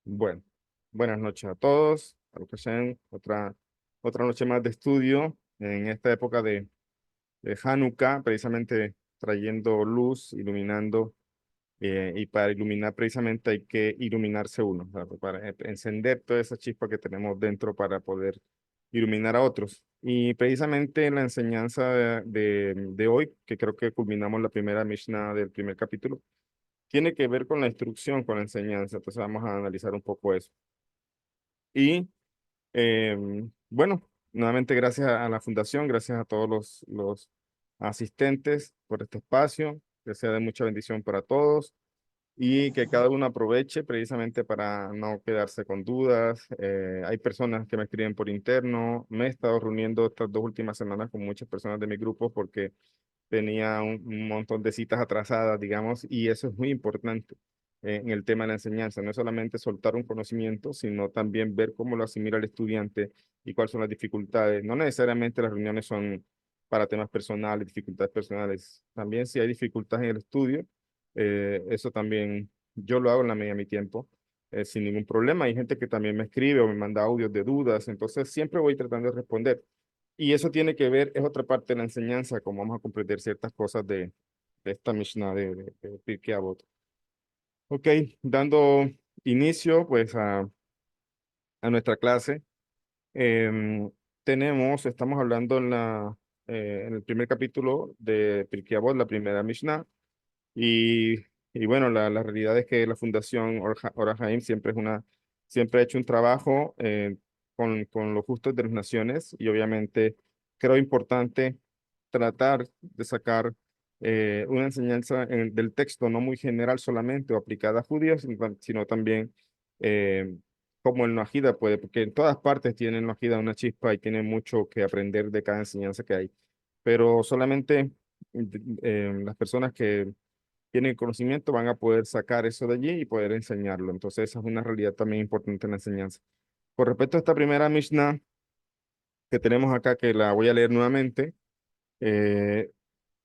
Bueno, buenas noches a todos. Baruch Hashem, otra noche más de estudio en esta época de Hanukkah, precisamente trayendo luz, iluminando, y para iluminar precisamente hay que iluminarse uno, para encender toda esa chispa que tenemos dentro para poder iluminar a otros. Y precisamente la enseñanza de hoy, que creo que culminamos la primera Mishnah del primer capítulo, tiene que ver con la instrucción, con la enseñanza. Entonces vamos a analizar un poco eso. Y bueno, nuevamente gracias a la fundación, gracias a todos los asistentes por este espacio, que sea de mucha bendición para todos y que cada uno aproveche precisamente para no quedarse con dudas. Hay personas que me escriben por interno, me he estado reuniendo estas 2 últimas semanas con muchas personas de mi grupo porque tenía un montón de citas atrasadas, digamos, y eso es muy importante en el tema de la enseñanza. No es solamente soltar un conocimiento, sino también ver cómo lo asimila el estudiante y cuáles son las dificultades. No necesariamente las reuniones son para temas personales, dificultades personales. También si hay dificultades en el estudio, eso también yo lo hago en la medida de mi tiempo. Sin ningún problema. Hay gente que también me escribe o me manda audios de dudas, entonces siempre voy tratando de responder. Y eso tiene que ver, es otra parte de la enseñanza, cómo vamos a comprender ciertas cosas de esta Mishnah de Pirkei Avot. Ok, dando inicio pues a nuestra clase, em, estamos hablando en el primer capítulo de Pirkei Avot, la primera Mishnah, y, y bueno, la realidad es que la Fundación Ora Haim siempre ha hecho un trabajo con los justos de las naciones y obviamente creo importante tratar de sacar una enseñanza del texto no muy general solamente o aplicada a judíos, sino también eh, como el Noahida puede, porque en todas partes tiene el Noahida una chispa y tiene mucho que aprender de cada enseñanza que hay, pero solamente las personas que tienen conocimiento van a poder sacar eso de allí y poder enseñarlo. Entonces, esa es una realidad también importante en la enseñanza. Con respecto a esta primera Mishnah que tenemos acá, que la voy a leer nuevamente, eh,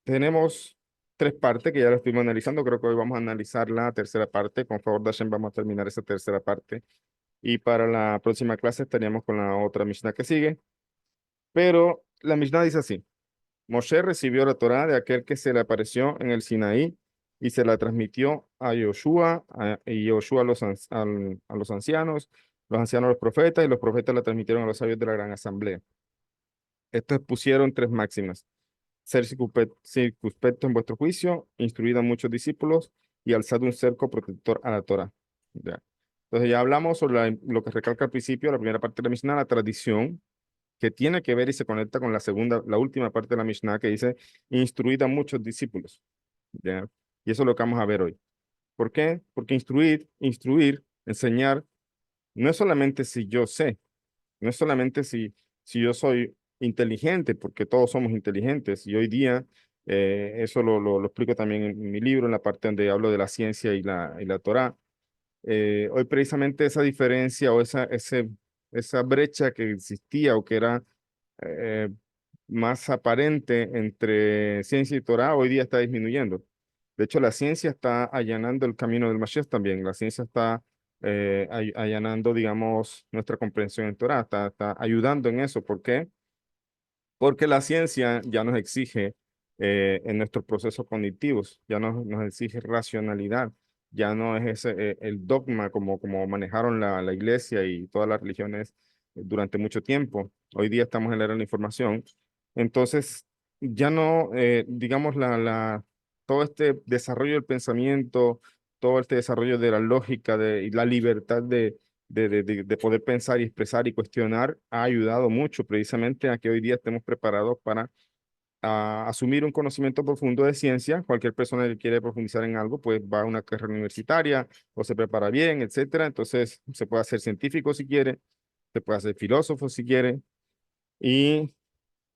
tenemos 3 partes que ya la estuvimos analizando. Creo que hoy vamos a analizar la tercera parte. Con favor de Hashem, vamos a terminar esa tercera parte. Y para la próxima clase estaríamos con la otra Mishnah que sigue. Pero la Mishnah dice así. Moshe recibió la Torá de aquel que se le apareció en el Sinaí y se la transmitió a Yoshua, y Yoshua a los ancianos a los profetas, y los profetas la transmitieron a los sabios de la gran asamblea. Estos pusieron 3 máximas: ser circunspecto en vuestro juicio, instruid a muchos discípulos y alzad un cerco protector a la Torá. Ya. Entonces ya hablamos sobre lo que recalca al principio, la primera parte de la Mishnah, la tradición, que tiene que ver y se conecta con la última parte de la Mishnah que dice, instruid a muchos discípulos. ¿Ya? Y eso es lo que vamos a ver hoy. ¿Por qué? Porque instruir, enseñar, no es solamente si yo sé, no es solamente si yo soy inteligente, porque todos somos inteligentes. Y hoy día, eso lo explico también en mi libro, en la parte donde hablo de la ciencia y la Torá. Hoy precisamente esa diferencia o esa brecha que existía o que era eh, más aparente entre ciencia y Torah, hoy día está disminuyendo. De hecho, la ciencia está allanando el camino del Mashiach también. La ciencia está allanando, digamos, nuestra comprensión en Torah, está ayudando en eso. ¿Por qué? Porque la ciencia ya nos exige en nuestros procesos cognitivos, ya nos exige racionalidad, ya no es el dogma como manejaron la iglesia y todas las religiones durante mucho tiempo. Hoy día estamos en la era de la información. Entonces, ya no, digamos, todo este desarrollo del pensamiento, todo este desarrollo de la lógica y la libertad de poder pensar y expresar y cuestionar ha ayudado mucho precisamente a que hoy día estemos preparados para asumir un conocimiento profundo de ciencia. Cualquier persona que quiere profundizar en algo, pues va a una carrera universitaria o se prepara bien, etcétera. Entonces, se puede hacer científico si quiere, se puede hacer filósofo si quiere,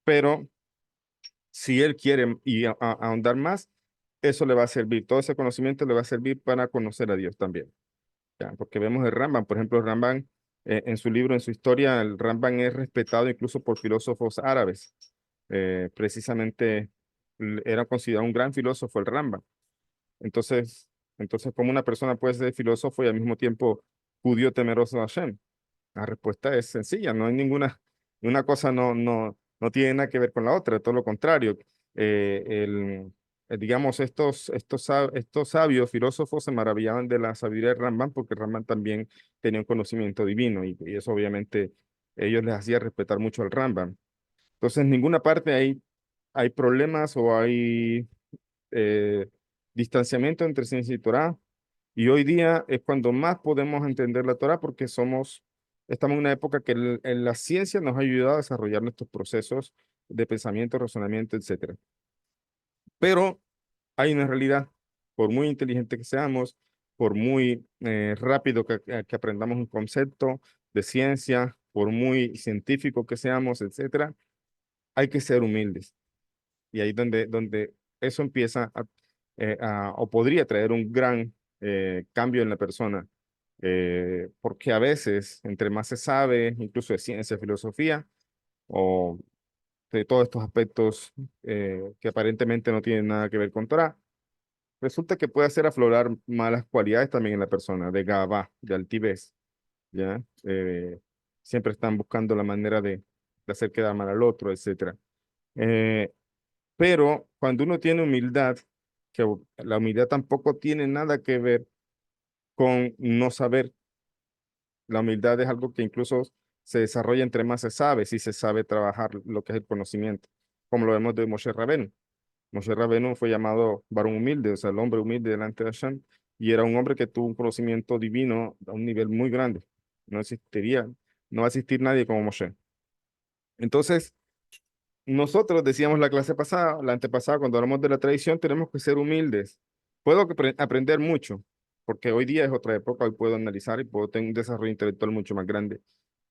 pero si él quiere ahondar más, eso le va a servir, todo ese conocimiento le va a servir para conocer a Dios también. ¿Ya? Porque vemos el Rambam, por ejemplo, el Rambam en su libro, en su historia, el Rambam es respetado incluso por filósofos árabes. Precisamente era considerado un gran filósofo el Rambam. Entonces, entonces, ¿cómo una persona puede ser filósofo y al mismo tiempo judío temeroso de Hashem? La respuesta es sencilla, no hay una cosa no tiene nada que ver con la otra, todo lo contrario. Digamos, estos sabios filósofos se maravillaban de la sabiduría de Rambam porque Rambam también tenía un conocimiento divino y eso obviamente ellos les hacía respetar mucho al Rambam. Entonces, en ninguna parte hay problemas o hay eh, distanciamiento entre ciencia y Torah. Y hoy día es cuando más podemos entender la Torah porque estamos en una época que la ciencia nos ha ayudado a desarrollar nuestros procesos de pensamiento, razonamiento, etcétera. Pero hay una realidad, por muy inteligente que seamos, por muy rápido que aprendamos un concepto de ciencia, por muy científico que seamos, etcétera, hay que ser humildes. Y ahí donde eso empieza o podría traer un gran cambio en la persona, porque a veces, entre más se sabe, incluso de ciencia, filosofía, o de todos estos aspectos que aparentemente no tienen nada que ver con Torah, resulta que puede hacer aflorar malas cualidades también en la persona, de gabá, de altivez, ¿ya? Siempre están buscando la manera de hacer quedar mal al otro, etcétera. Eh, pero cuando uno tiene humildad, que la humildad tampoco tiene nada que ver con no saber. La humildad es algo que incluso se desarrolla entre más se sabe, si se sabe trabajar lo que es el conocimiento, como lo vemos de Moshe Rabenu. Moshe Rabenu fue llamado varón humilde, o sea, el hombre humilde delante de Hashem, y era un hombre que tuvo un conocimiento divino a un nivel muy grande. No existiría, no va a existir nadie como Moshe. Entonces, nosotros decíamos la clase pasada, la antepasada, cuando hablamos de la tradición, tenemos que ser humildes. Puedo aprender mucho, porque hoy día es otra época, hoy puedo analizar y puedo tener un desarrollo intelectual mucho más grande.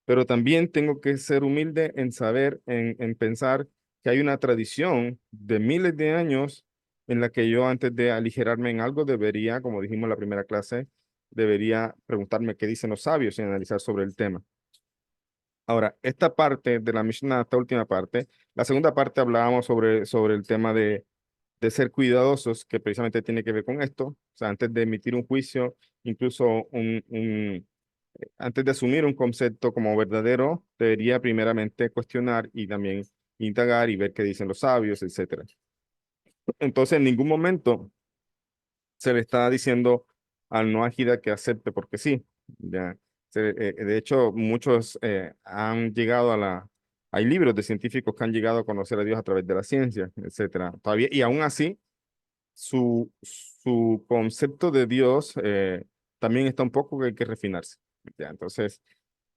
Pero también tengo que ser humilde en saber, en pensar que hay una tradición de miles de años en la que yo antes de aligerarme en algo debería, como dijimos en la primera clase, debería preguntarme qué dicen los sabios y analizar sobre el tema. Ahora, esta parte de la Mishnah, esta última parte, la segunda parte hablábamos sobre el tema de ser cuidadosos, que precisamente tiene que ver con esto. O sea, antes de emitir un juicio, incluso antes de asumir un concepto como verdadero, debería primeramente cuestionar y también indagar y ver qué dicen los sabios, etcétera. Entonces, en ningún momento se le está diciendo al no ágida que acepte porque sí. Ya. De hecho, muchos han llegado hay libros de científicos que han llegado a conocer a Dios a través de la ciencia, etcétera. Todavía, y aún así, su concepto de Dios también está un poco que hay que refinarse. Ya. Entonces,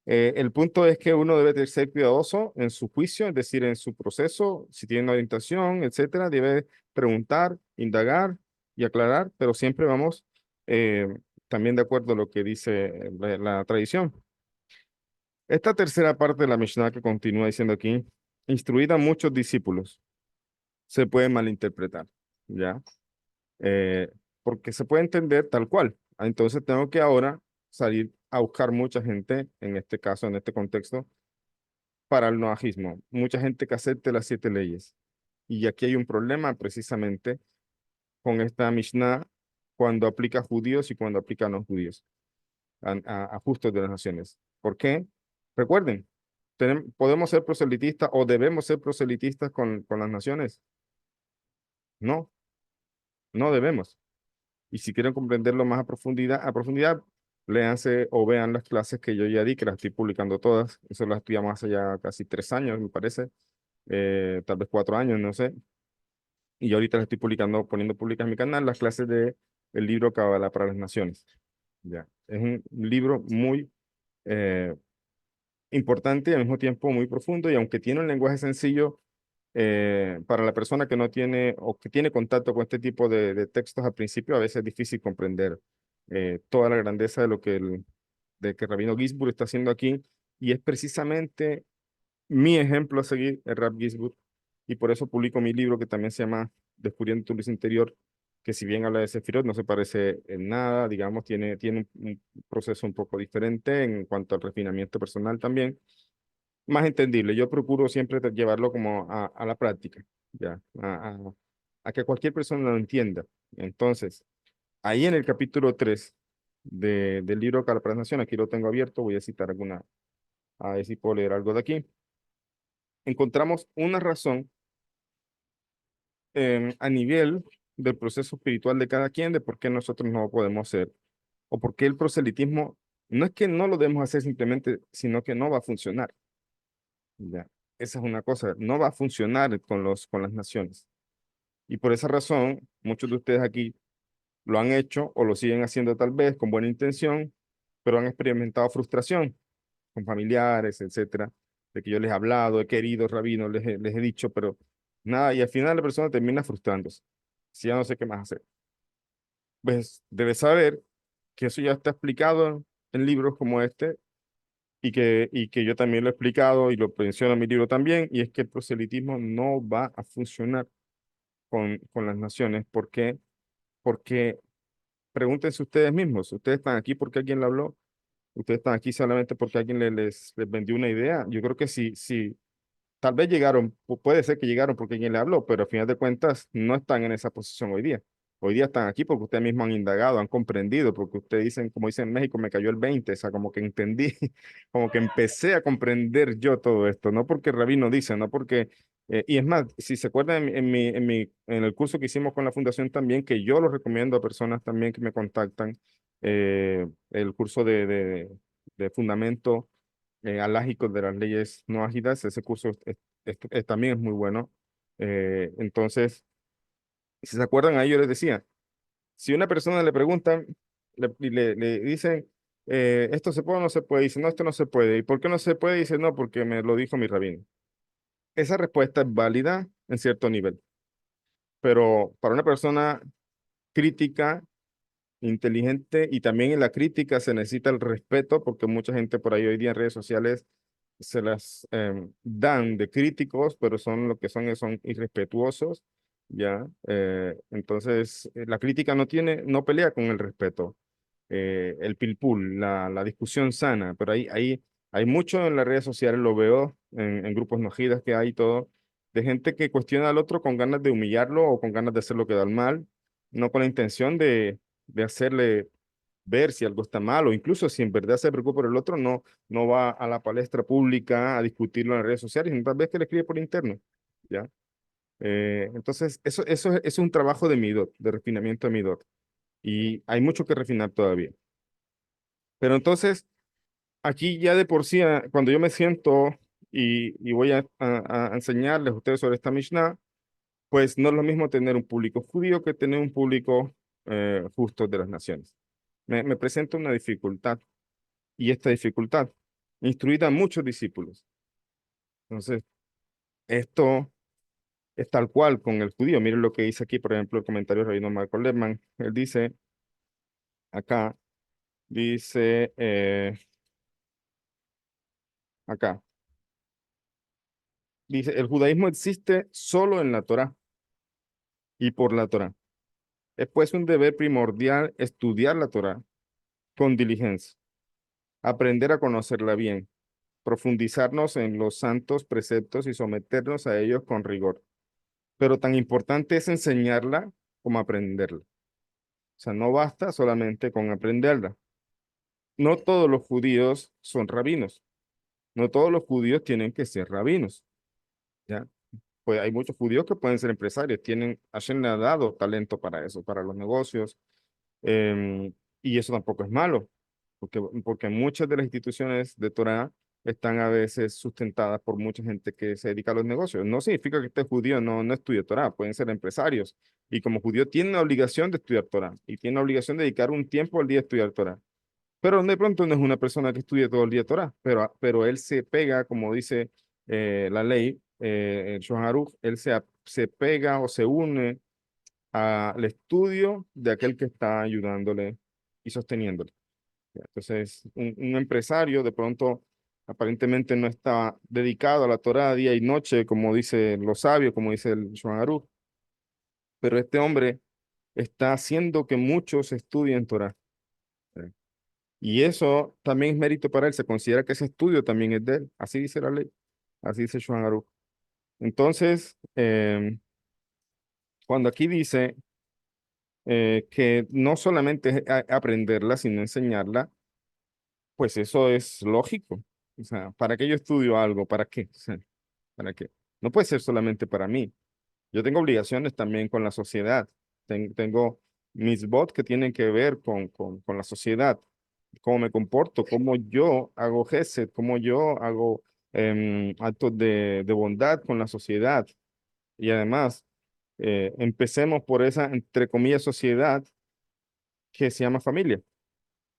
el punto es que uno debe de ser cuidadoso en su juicio, es decir, en su proceso, si tiene una orientación, etcétera, debe preguntar, indagar y aclarar, pero siempre vamos eh, también de acuerdo a lo que dice la tradición. Esta tercera parte de la Mishnah que continúa diciendo aquí, instruida a muchos discípulos, se puede malinterpretar, ¿ya? Eh, Porque se puede entender tal cual. Entonces tengo que ahora salir a buscar mucha gente, en este caso, en este contexto, para el noajismo. Mucha gente que acepte las 7 leyes. Y aquí hay un problema precisamente con esta Mishnah cuando aplica a judíos y cuando aplica a no judíos, a justos de las naciones. ¿Por qué? Recuerden, podemos ser proselitistas o debemos ser proselitistas con las naciones. No, no debemos. Y si quieren comprenderlo más a profundidad, léanse o vean las clases que yo ya di, que las estoy publicando todas. Eso las estudiamos hace ya casi 3 años, me parece. Tal vez 4 años, no sé. Y ahorita las estoy publicando, poniendo públicas en mi canal, las clases de el libro Cábala para las Naciones. Ya. Es un libro muy eh, importante y al mismo tiempo muy profundo, y aunque tiene un lenguaje sencillo, para la persona que no tiene o que tiene contacto con este tipo de textos al principio, a veces es difícil comprender toda la grandeza de lo de que Rabino Gisburg está haciendo aquí, y es precisamente mi ejemplo a seguir, el Rab Gisburg, y por eso publico mi libro que también se llama Descubriendo tu luz interior, que si bien habla de Sefirot, no se parece en nada, digamos, tiene un proceso un poco diferente en cuanto al refinamiento personal también, más entendible. Yo procuro siempre llevarlo como a la práctica, ya, a que cualquier persona lo entienda. Entonces, ahí en el capítulo 3 del libro Carta a las Naciones. Aquí lo tengo abierto, voy a citar alguna, a ver si puedo leer algo de aquí. Encontramos una razón a nivel del proceso espiritual de cada quien, de por qué nosotros no lo podemos ser, o por qué el proselitismo no es que no lo debemos hacer simplemente, sino que no va a funcionar. Ya, esa es una cosa, no va a funcionar con las naciones. Y por esa razón, muchos de ustedes aquí lo han hecho o lo siguen haciendo tal vez con buena intención, pero han experimentado frustración con familiares, etcétera, de que yo les he hablado, he querido, rabino, les he dicho, pero nada, y al final la persona termina frustrándose. Si ya no sé qué más hacer. Pues debes saber que eso ya está explicado en libros como este y que yo también lo he explicado y lo menciono en mi libro también, y es que el proselitismo no va a funcionar con las naciones. ¿Por qué? Porque pregúntense ustedes mismos, ustedes están aquí porque alguien le habló, ustedes están aquí solamente porque alguien les vendió una idea. Yo creo que si tal vez llegaron, puede ser que llegaron porque alguien le habló, pero al final de cuentas no están en esa posición hoy día. Hoy día están aquí porque ustedes mismos han indagado, han comprendido, porque ustedes dicen, como dicen en México, me cayó el 20, o sea, como que entendí, como que empecé a comprender yo todo esto, no porque Rabino dice, no porque, y es más, si se acuerdan en el curso que hicimos con la fundación también, que yo lo recomiendo a personas también que me contactan, el curso de fundamento alágicos de las leyes no ágidas. Ese curso también es muy bueno. Entonces, si se acuerdan, ahí yo les decía, si una persona le preguntan y le dicen, ¿esto se puede o no se puede? Dice, no, esto no se puede. ¿Y por qué no se puede? Dice, no, porque me lo dijo mi rabino. Esa respuesta es válida en cierto nivel, pero para una persona crítica, inteligente, y también en la crítica se necesita el respeto, porque mucha gente por ahí hoy día en redes sociales se las dan de críticos, pero son lo que son irrespetuosos, ¿ya? Entonces, la crítica no pelea con el respeto, el pilpul, la discusión sana, pero hay mucho en las redes sociales, lo veo en grupos nojidas que hay y todo, de gente que cuestiona al otro con ganas de humillarlo o con ganas de hacerlo quedar mal, no con la intención de hacerle ver si algo está mal, o incluso si en verdad se preocupa por el otro, no va a la palestra pública a discutirlo en las redes sociales, sino tal vez que le escribe por interno, ¿ya? Entonces, eso es un trabajo de Midot, de refinamiento de Midot, y hay mucho que refinar todavía. Pero entonces, aquí ya de por sí, cuando yo me siento y voy a enseñarles a ustedes sobre esta Mishnah, pues no es lo mismo tener un público judío que tener un público justo de las naciones. Me presenta una dificultad, y esta dificultad instruida a muchos discípulos. Entonces, esto es tal cual con el judío. Miren lo que dice aquí, por ejemplo, el comentario de Rabino Marco Lerman. Él dice acá, dice acá, dice, el judaísmo existe solo en la Torá y por la Torá. Es pues un deber primordial estudiar la Torá con diligencia, aprender a conocerla bien, profundizarnos en los santos preceptos y someternos a ellos con rigor. Pero tan importante es enseñarla como aprenderla. O sea, no basta solamente con aprenderla. No todos los judíos son rabinos. No todos los judíos tienen que ser rabinos, ¿ya? Pues hay muchos judíos que pueden ser empresarios, Hashem le ha dado talento para eso, para los negocios, y eso tampoco es malo, porque muchas de las instituciones de Torah están a veces sustentadas por mucha gente que se dedica a los negocios. No significa que este judío no estudie Torah, pueden ser empresarios, y como judío tiene la obligación de estudiar Torah, y tiene la obligación de dedicar un tiempo al día a estudiar Torah. Pero de pronto no es una persona que estudie todo el día Torah, pero él se pega, como dice la ley, el Shulchan Aruch, él se pega o se une al estudio de aquel que está ayudándole y sosteniéndole. ¿Ya? Entonces, un empresario de pronto aparentemente no está dedicado a la Torah día y noche, como dice los sabios, como dice el Shulchan Aruch, pero este hombre está haciendo que muchos estudien Torah. ¿Ya? Y eso también es mérito para él. Se considera que ese estudio también es de él. Así dice la ley. Así dice Shulchan Aruch. Entonces, cuando aquí dice que no solamente es aprenderla, sino enseñarla, pues eso es lógico. O sea, ¿para qué yo estudio algo? ¿Para qué? O sea, ¿para qué? No puede ser solamente para mí. Yo tengo obligaciones también con la sociedad. Tengo mis bots que tienen que ver con la sociedad, cómo me comporto, cómo yo hago gesed, cómo yo hago actos de bondad con la sociedad. Y además, empecemos por esa, entre comillas, sociedad que se llama familia.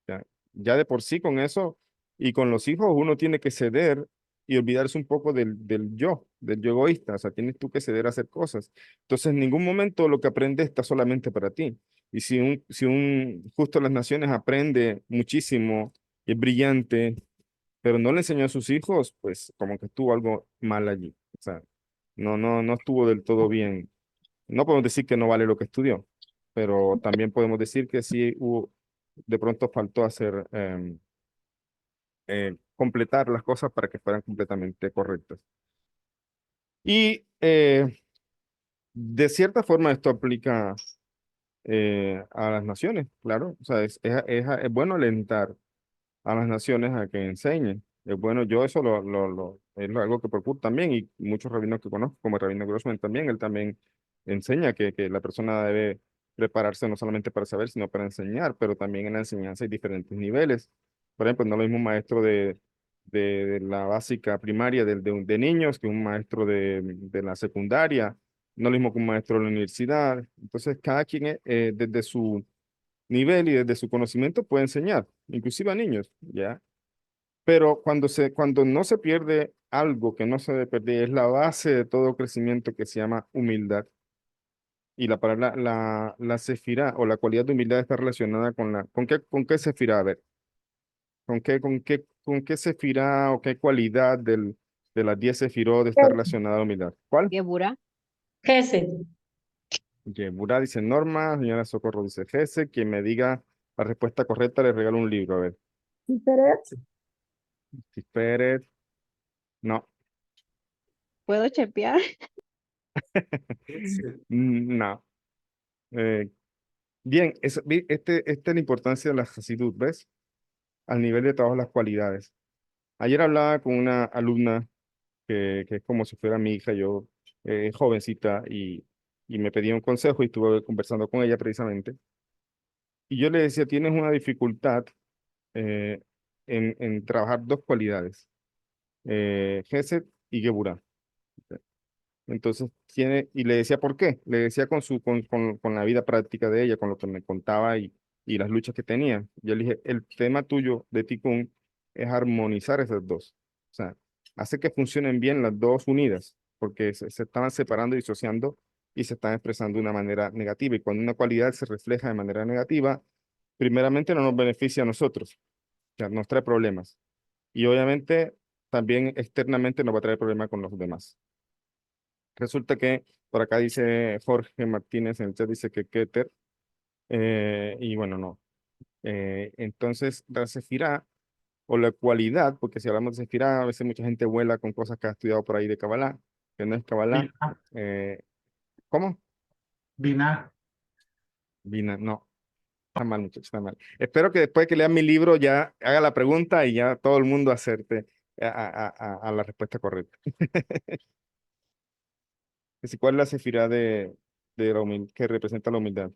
Ya, ya de por sí con eso y con los hijos uno tiene que ceder y olvidarse un poco del yo egoísta. O sea, tienes tú que ceder a hacer cosas. Entonces, en ningún momento lo que aprendes está solamente para ti. Y si un justo las naciones aprende muchísimo y es brillante, pero no le enseñó a sus hijos, pues como que estuvo algo mal allí. O sea, no estuvo del todo bien. No podemos decir que no vale lo que estudió, pero también podemos decir que sí hubo, de pronto faltó hacer, completar las cosas para que fueran completamente correctas. Y de cierta forma esto aplica a las naciones, claro. O sea, es bueno alentar a las naciones a que enseñen. Es bueno, yo eso es algo que procuro también y muchos rabinos que conozco, como el rabino Grossman también, él también enseña que la persona debe prepararse no solamente para saber, sino para enseñar, pero también en la enseñanza hay diferentes niveles. Por ejemplo, no es lo mismo un maestro de la básica primaria de niños que un maestro de la secundaria, no es lo mismo que un maestro de la universidad. Entonces, cada quien desde su nivel y desde su conocimiento puede enseñar, inclusive a niños, ¿ya? Pero cuando no se pierde algo que no se debe perder, es la base de todo crecimiento que se llama humildad. Y la palabra, la sefirá o la cualidad de humildad está relacionada ¿con qué sefirá? A ver, ¿con qué sefirá o qué cualidad de las 10 sefirot está relacionada a la humildad? ¿Cuál? Geburah. Gesed. Yebura dice Norma, señora Socorro dice Gese, quien me diga la respuesta correcta le regalo un libro, a ver. Tiferet. Tiferet, no. ¿Puedo chepear? No. Eh, bien, esta es la importancia de la Hasidut, ¿ves? Al nivel de todas las cualidades. Ayer hablaba con una alumna que es como si fuera mi hija, yo jovencita, y me pedía un consejo y estuve conversando con ella precisamente. Y yo le decía, tienes una dificultad eh, en trabajar dos cualidades, Gesed y Geburah. Entonces y le decía por qué, le decía con la vida práctica de ella, con lo que me contaba y las luchas que tenía. Yo le dije, el tema tuyo de Tikkun es armonizar esas dos. O sea, hacer que funcionen bien las dos unidas, porque se estaban separando y disociando y se están expresando de una manera negativa. Y cuando una cualidad se refleja de manera negativa, primeramente no nos beneficia a nosotros, o sea, nos trae problemas. Y obviamente también externamente nos va a traer problemas con los demás. Resulta que por acá dice Jorge Martínez en el chat, dice que Keter, y bueno, no. Entonces, la sefirá o la cualidad, porque si hablamos de sefirá, a veces mucha gente vuela con cosas que ha estudiado por ahí de Kabbalah, que no es Kabbalah. Binah, Eh, ¿Cómo? Binah. Vina, no, está mal, muchachos, está mal. Espero que después que lean mi libro ya haga la pregunta y ya todo el mundo acerte a la respuesta correcta. ¿Cuál es la sefirá de que representa la humildad?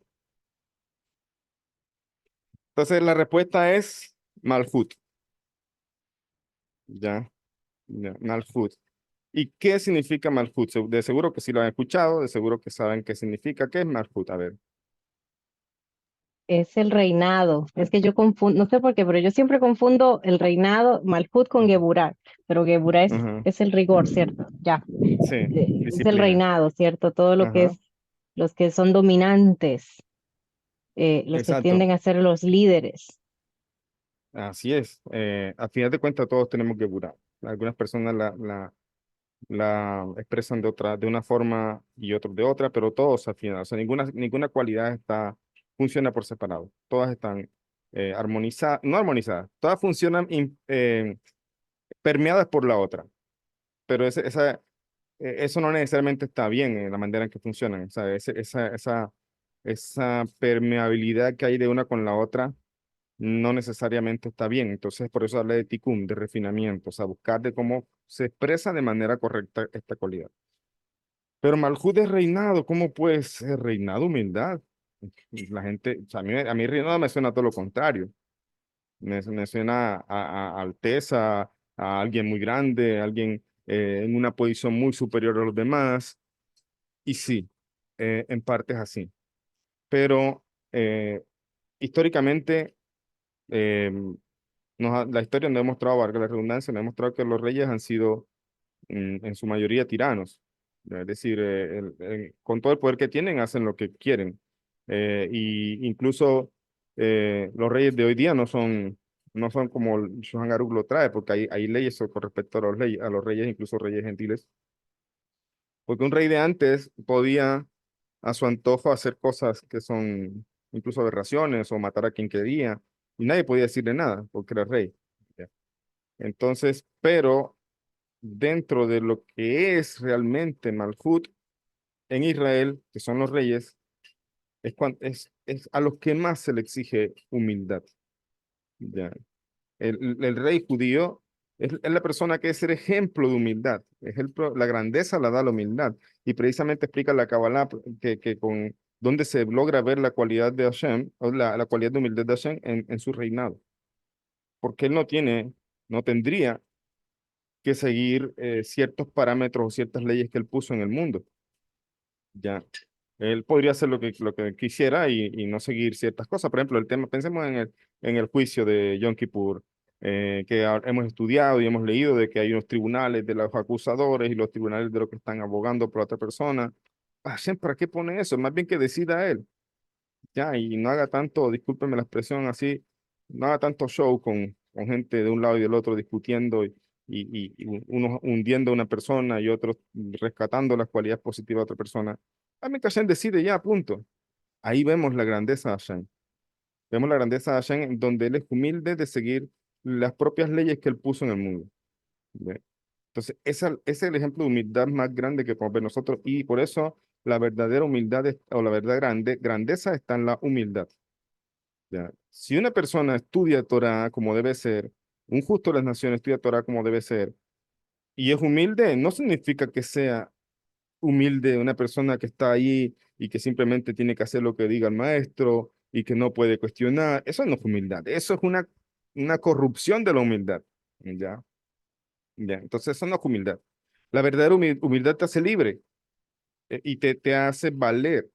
Entonces la respuesta es Malhut, ya, ya, Malhut. ¿Y qué significa Malhut? De seguro que sí lo han escuchado, de seguro que saben qué significa. ¿Qué es Malhut? A ver. Es el reinado. Es que yo confundo, no sé por qué, pero yo siempre confundo el reinado, Malhut con Geburah. Pero Geburah Ajá. es el rigor, ¿cierto? Ya. Sí, Es el disciplina. reinado, ¿cierto? Todo lo que Ajá. es, los que son dominantes, los que Exacto. tienden a ser los líderes. Así es. A final de cuentas, todos tenemos Geburah. Algunas personas la expresan de una forma y otros de otra, pero todos al final. O sea, ninguna cualidad funciona por separado. Todas están armonizadas, no armonizadas, todas funcionan permeadas por la otra. Pero eso no necesariamente está bien en la manera en que funcionan. O sea, esa esa permeabilidad que hay de una con la otra no necesariamente está bien. Entonces, por eso hablé de tikkun, de refinamiento, o sea, buscar de cómo se expresa de manera correcta esta cualidad. Pero Malhut es reinado, ¿cómo puede ser reinado humildad? La gente, o sea, a mí reinado me suena todo lo contrario. Me suena a alteza, a alguien muy grande, alguien en una posición muy superior a los demás. Y sí, en parte es así. Pero eh, históricamente, eh, la historia nos ha demostrado, valga la redundancia, nos ha demostrado que los reyes han sido en su mayoría tiranos. Es decir, con todo el poder que tienen, hacen lo que quieren. Y incluso los reyes de hoy día no son como el Shulchan Aruch lo trae, porque hay leyes con respecto a los reyes, incluso reyes gentiles. Porque un rey de antes podía a su antojo hacer cosas que son incluso aberraciones o matar a quien quería, y nadie podía decirle nada, porque era rey. ¿Ya? Entonces, pero dentro de lo que es realmente Malhut en Israel, que son los reyes, es a los que más se le exige humildad. ¿Ya? El rey judío es la persona que es el ejemplo de humildad. La grandeza la da la humildad. Y precisamente explica la Kabbalah que con donde se logra ver la cualidad de Hashem, o la cualidad de humildad de Hashem en su reinado. Porque él no tendría que seguir ciertos parámetros o ciertas leyes que él puso en el mundo. Ya. Él podría hacer lo que quisiera y no seguir ciertas cosas. Por ejemplo, pensemos en el juicio de Yom Kippur, que hemos estudiado y hemos leído de que hay unos tribunales de los acusadores y los tribunales de los que están abogando por otra persona. Hashem, ¿para qué pone eso? Más bien que decida él. Ya, y no haga tanto, discúlpeme la expresión así, no haga tanto show con gente de un lado y del otro discutiendo y unos hundiendo a una persona y otros rescatando las cualidades positivas de otra persona. A mí que Hashem decide ya, punto. Ahí vemos la grandeza de Hashem. Vemos la grandeza de Hashem en donde él es humilde de seguir las propias leyes que él puso en el mundo. ¿Ve? Entonces, ese es el ejemplo de humildad más grande que podemos ver nosotros y por eso la verdadera humildad o la verdadera grandeza está en la humildad. ¿Ya? Si una persona estudia Torah como debe ser, un justo de las naciones estudia Torah como debe ser y es humilde, no significa que sea humilde una persona que está ahí y que simplemente tiene que hacer lo que diga el maestro y que no puede cuestionar. Eso no es humildad, eso es una corrupción de la humildad. ¿Ya? ¿Ya? Entonces, eso no es humildad. La verdadera humildad te hace libre y te hace valer.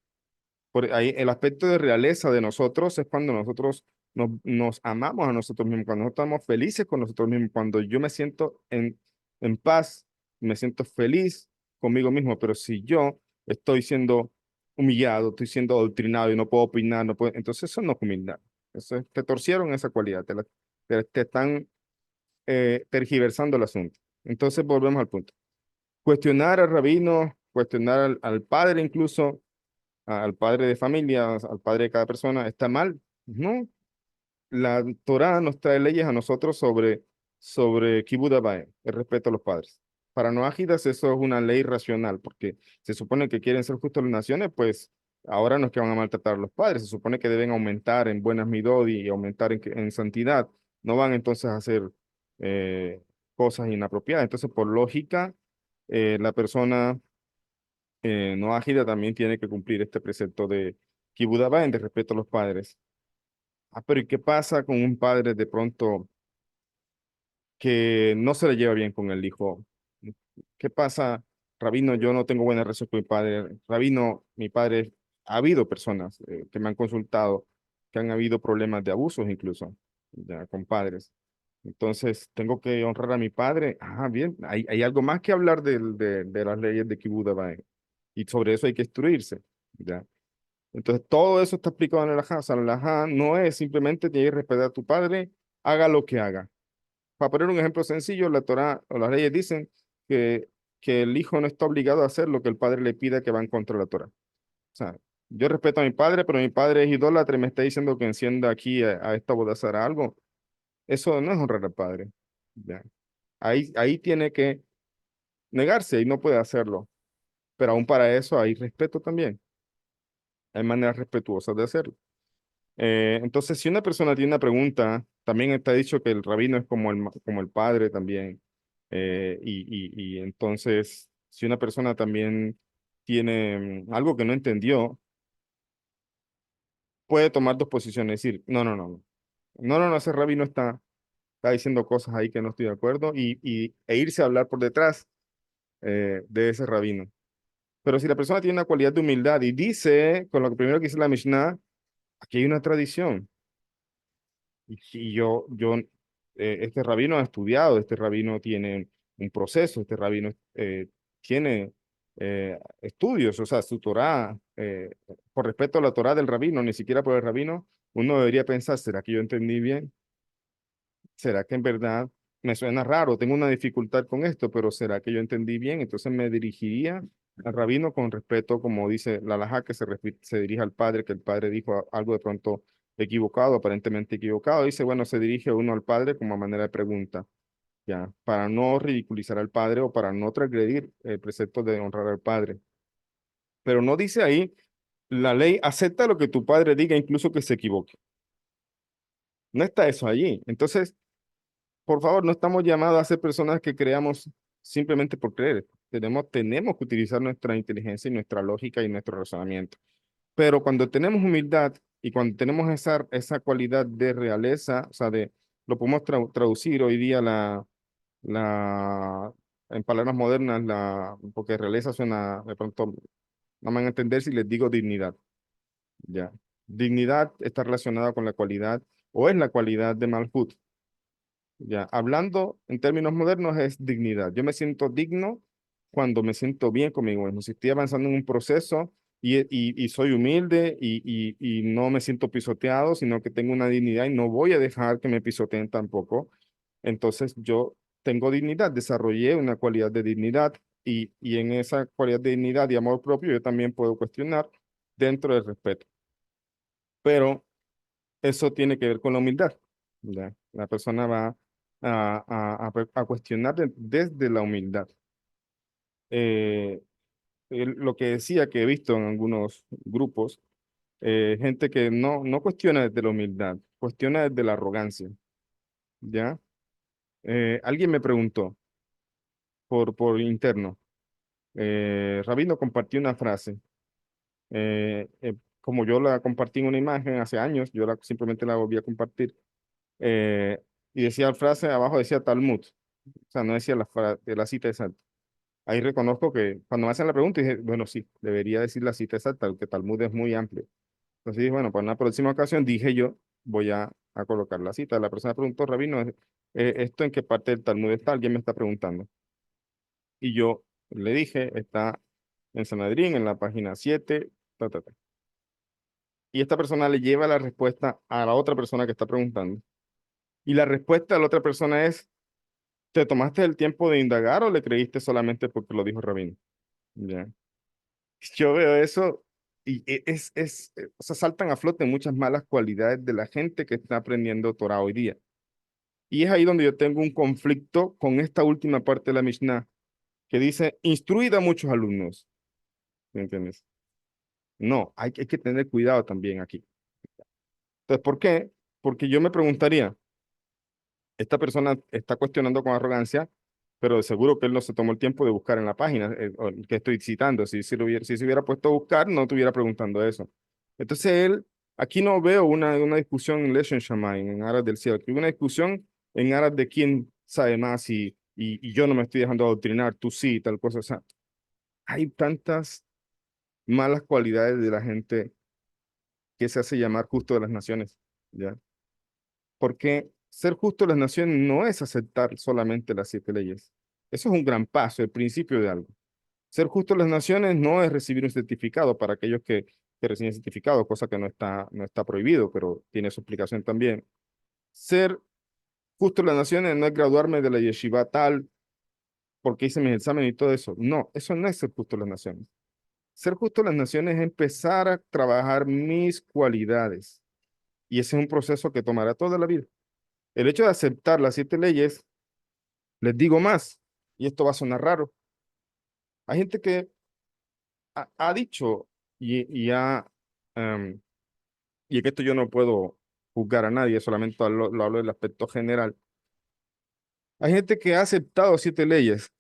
Por ahí, el aspecto de realeza de nosotros es cuando nosotros nos amamos a nosotros mismos, cuando nosotros estamos felices con nosotros mismos, cuando yo me siento en paz, me siento feliz conmigo mismo, pero si yo estoy siendo humillado, estoy siendo adoctrinado y no puedo opinar, no puedo, entonces eso no es humildad. Te torcieron esa cualidad, te están tergiversando el asunto. Entonces volvemos al punto. Cuestionar al rabino, cuestionar al padre incluso, al padre de familia, al padre de cada persona, ¿está mal? No. La Torá nos trae leyes a nosotros sobre Kibud Abaim, el respeto a los padres. Para no ágidas, eso es una ley racional, porque se supone que quieren ser justos las naciones, pues ahora no es que van a maltratar a los padres, se supone que deben aumentar en buenas midot y aumentar en santidad, no van entonces a hacer eh, cosas inapropiadas. Entonces, por lógica, la persona no ágida también tiene que cumplir este precepto de Kibud Abaim, de respeto a los padres. Pero ¿y qué pasa con un padre de pronto que no se le lleva bien con el hijo? ¿Qué pasa, Rabino? Yo no tengo buena relación con mi padre. Rabino, mi padre, ha habido personas que me han consultado que han habido problemas de abusos incluso, ya, con padres. Entonces, tengo que honrar a mi padre. Ah, bien, hay algo más que hablar de las leyes de Kibud Abaim. Y sobre eso hay que instruirse, ¿ya? Entonces, todo eso está explicado en el Alajá. O sea, el Alajá no es simplemente tienes que respetar a tu padre, haga lo que haga. Para poner un ejemplo sencillo, la Torá o las leyes dicen que el hijo no está obligado a hacer lo que el padre le pida que va en contra de la Torá. O sea, yo respeto a mi padre, pero mi padre es idólatra y me está diciendo que encienda aquí a esta bodazara algo. Eso no es honrar al padre. ¿Ya? Ahí tiene que negarse y no puede hacerlo. Pero aún para eso hay respeto también. hay maneras respetuosas de hacerlo. Entonces, si una persona tiene una pregunta, también está dicho que el rabino es como el padre también. Y entonces, si una persona también tiene algo que no entendió, puede tomar dos posiciones, decir, no, ese rabino está diciendo cosas ahí que no estoy de acuerdo e irse a hablar por detrás de ese rabino. Pero si la persona tiene una cualidad de humildad y dice, con lo que primero que dice la Mishnah, aquí hay una tradición. Y este rabino ha estudiado, este rabino tiene un proceso, este rabino tiene estudios, o sea, su Torá, por respeto a la Torá del rabino, ni siquiera por el rabino, uno debería pensar, ¿será que yo entendí bien? ¿Será que en verdad me suena raro? Tengo una dificultad con esto, pero ¿será que yo entendí bien? Entonces me dirigiría al rabino con respeto, como dice la halajá, que se dirige al padre, que el padre dijo algo de pronto equivocado, aparentemente equivocado. Dice, bueno, se dirige uno al padre como a manera de pregunta, ya, para no ridiculizar al padre o para no transgredir el precepto de honrar al padre. Pero no dice ahí, la ley acepta lo que tu padre diga, incluso que se equivoque. No está eso allí. Entonces, por favor, no estamos llamados a ser personas que creamos simplemente por creer. Tenemos que utilizar nuestra inteligencia y nuestra lógica y nuestro razonamiento. Pero cuando tenemos humildad y cuando tenemos esa cualidad de realeza, o sea, lo podemos traducir hoy día en palabras modernas, porque realeza suena, de pronto, no me van a entender si les digo dignidad, ¿ya? Dignidad está relacionada con la cualidad, o es la cualidad de Malhut. Ya, hablando en términos modernos es dignidad. Yo me siento digno cuando me siento bien conmigo mismo. Si estoy avanzando en un proceso y soy humilde y no me siento pisoteado, sino que tengo una dignidad y no voy a dejar que me pisoteen tampoco. Entonces yo tengo dignidad, desarrollé una cualidad de dignidad y en esa cualidad de dignidad y amor propio yo también puedo cuestionar dentro del respeto. Pero eso tiene que ver con la humildad. ¿Ya? La persona va a cuestionar desde la humildad. Eh, lo que decía que he visto en algunos grupos, gente que no cuestiona desde la humildad, cuestiona desde la arrogancia. ¿Ya? Alguien me preguntó por interno, Rabino compartió una frase, como yo la compartí en una imagen hace años, simplemente la volví a compartir. eh, y decía la frase, abajo decía Talmud, o sea, no decía la cita exacta. Ahí reconozco que cuando me hacen la pregunta, dije, bueno, sí, debería decir la cita exacta, porque Talmud es muy amplio. Entonces dije, bueno, para una próxima ocasión, dije yo, voy a colocar la cita. La persona preguntó, Rabino, ¿esto en qué parte del Talmud está? Alguien me está preguntando. Y yo le dije, está en Sanedrín, en la página 7, ta, ta, ta. Y esta persona le lleva la respuesta a la otra persona que está preguntando. Y la respuesta de la otra persona es, ¿te tomaste el tiempo de indagar o le creíste solamente porque lo dijo Rabino? Ya. Yo veo eso y o sea, saltan a flote muchas malas cualidades de la gente que está aprendiendo Torah hoy día. Y es ahí donde yo tengo un conflicto con esta última parte de la Mishnah, que dice, instruida a muchos alumnos. ¿Me entiendes? No, hay que tener cuidado también aquí. Entonces, ¿por qué? Porque yo me preguntaría, esta persona está cuestionando con arrogancia, pero de seguro que él no se tomó el tiempo de buscar en la página que estoy citando. Si se hubiera puesto a buscar, no estuviera preguntando eso. Entonces aquí no veo una discusión en Leshen Shammai, en aras del cielo, aquí una discusión en aras de quién sabe más y yo no me estoy dejando adoctrinar, tú sí, tal cosa. O sea, hay tantas malas cualidades de la gente que se hace llamar justo de las naciones, ¿ya? Porque ser justo de las naciones no es aceptar solamente las 7 leyes. Eso es un gran paso, el principio de algo. Ser justo de las naciones no es recibir un certificado para aquellos que reciben certificado, cosa que no está prohibido, pero tiene su explicación también. Ser justo de las naciones no es graduarme de la yeshiva tal porque hice mis exámenes y todo eso. No, eso no es ser justo de las naciones. Ser justo de las naciones es empezar a trabajar mis cualidades. Y ese es un proceso que tomará toda la vida. El hecho de aceptar las 7 leyes, les digo más, y esto va a sonar raro. Hay gente que ha dicho y ha y en esto yo no puedo juzgar a nadie, solamente lo hablo del aspecto general. Hay gente que ha aceptado 7 leyes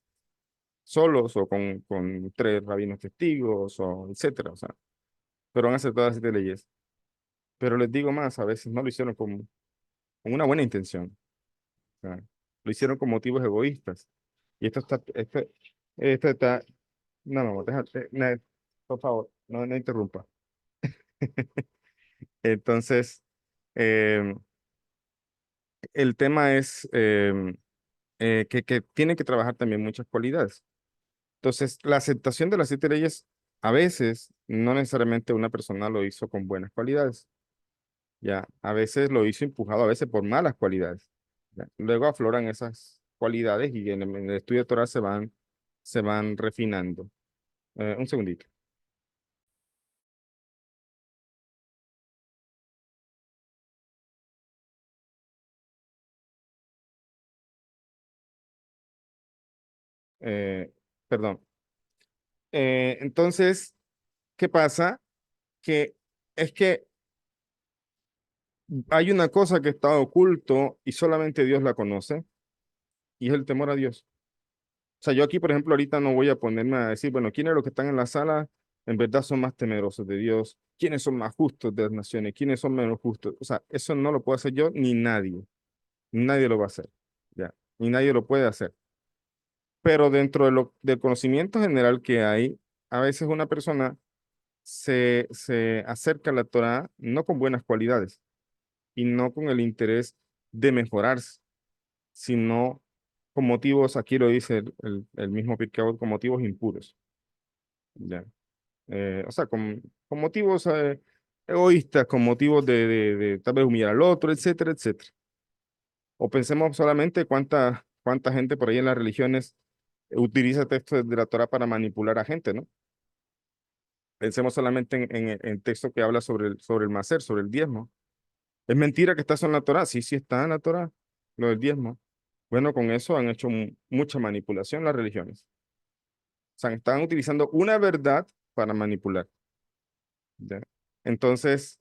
solos o con 3 rabinos testigos o etcétera, o sea, pero han aceptado las 7 leyes. Pero les digo más, a veces no lo hicieron con una buena intención, o sea, lo hicieron con motivos egoístas. Y esto está, no, no, déjate, por favor, no interrumpa. Entonces, em, el tema es que tienen que trabajar también muchas cualidades. Entonces, la aceptación de las 7 leyes, a veces, no necesariamente una persona lo hizo con buenas cualidades, ya, a veces lo hizo empujado, a veces por malas cualidades, ya. Luego afloran esas cualidades y en el estudio de Torah se van refinando. Un segundito. Eh, Perdón. Entonces, ¿qué pasa? Que es que hay una cosa que está oculto y solamente Dios la conoce, y es el temor a Dios. O sea, yo aquí, por ejemplo, ahorita no voy a ponerme a decir, bueno, ¿quiénes los que están en la sala en verdad son más temerosos de Dios? ¿Quiénes son más justos de las naciones? ¿Quiénes son menos justos? O sea, eso no lo puedo hacer yo ni nadie. Nadie lo va a hacer, ¿ya? Ni nadie lo puede hacer. Pero dentro del conocimiento general que hay, a veces una persona se acerca a la Torah no con buenas cualidades y no con el interés de mejorarse, sino con motivos, aquí lo dice el mismo Pirkei Avot, con motivos impuros. ¿Ya? O sea, con motivos egoístas, con motivos de tal vez humillar al otro, etcétera, etcétera. O pensemos solamente cuánta gente por ahí en las religiones utiliza textos de la Torah para manipular a gente, ¿no? Pensemos solamente en texto que habla sobre el macer, sobre el diezmo. ¿Es mentira que está eso en la Torah? Sí, sí está en la Torah, lo del diezmo. Bueno, con eso han hecho mucha manipulación las religiones. O sea, están utilizando una verdad para manipular. ¿Ya? Entonces,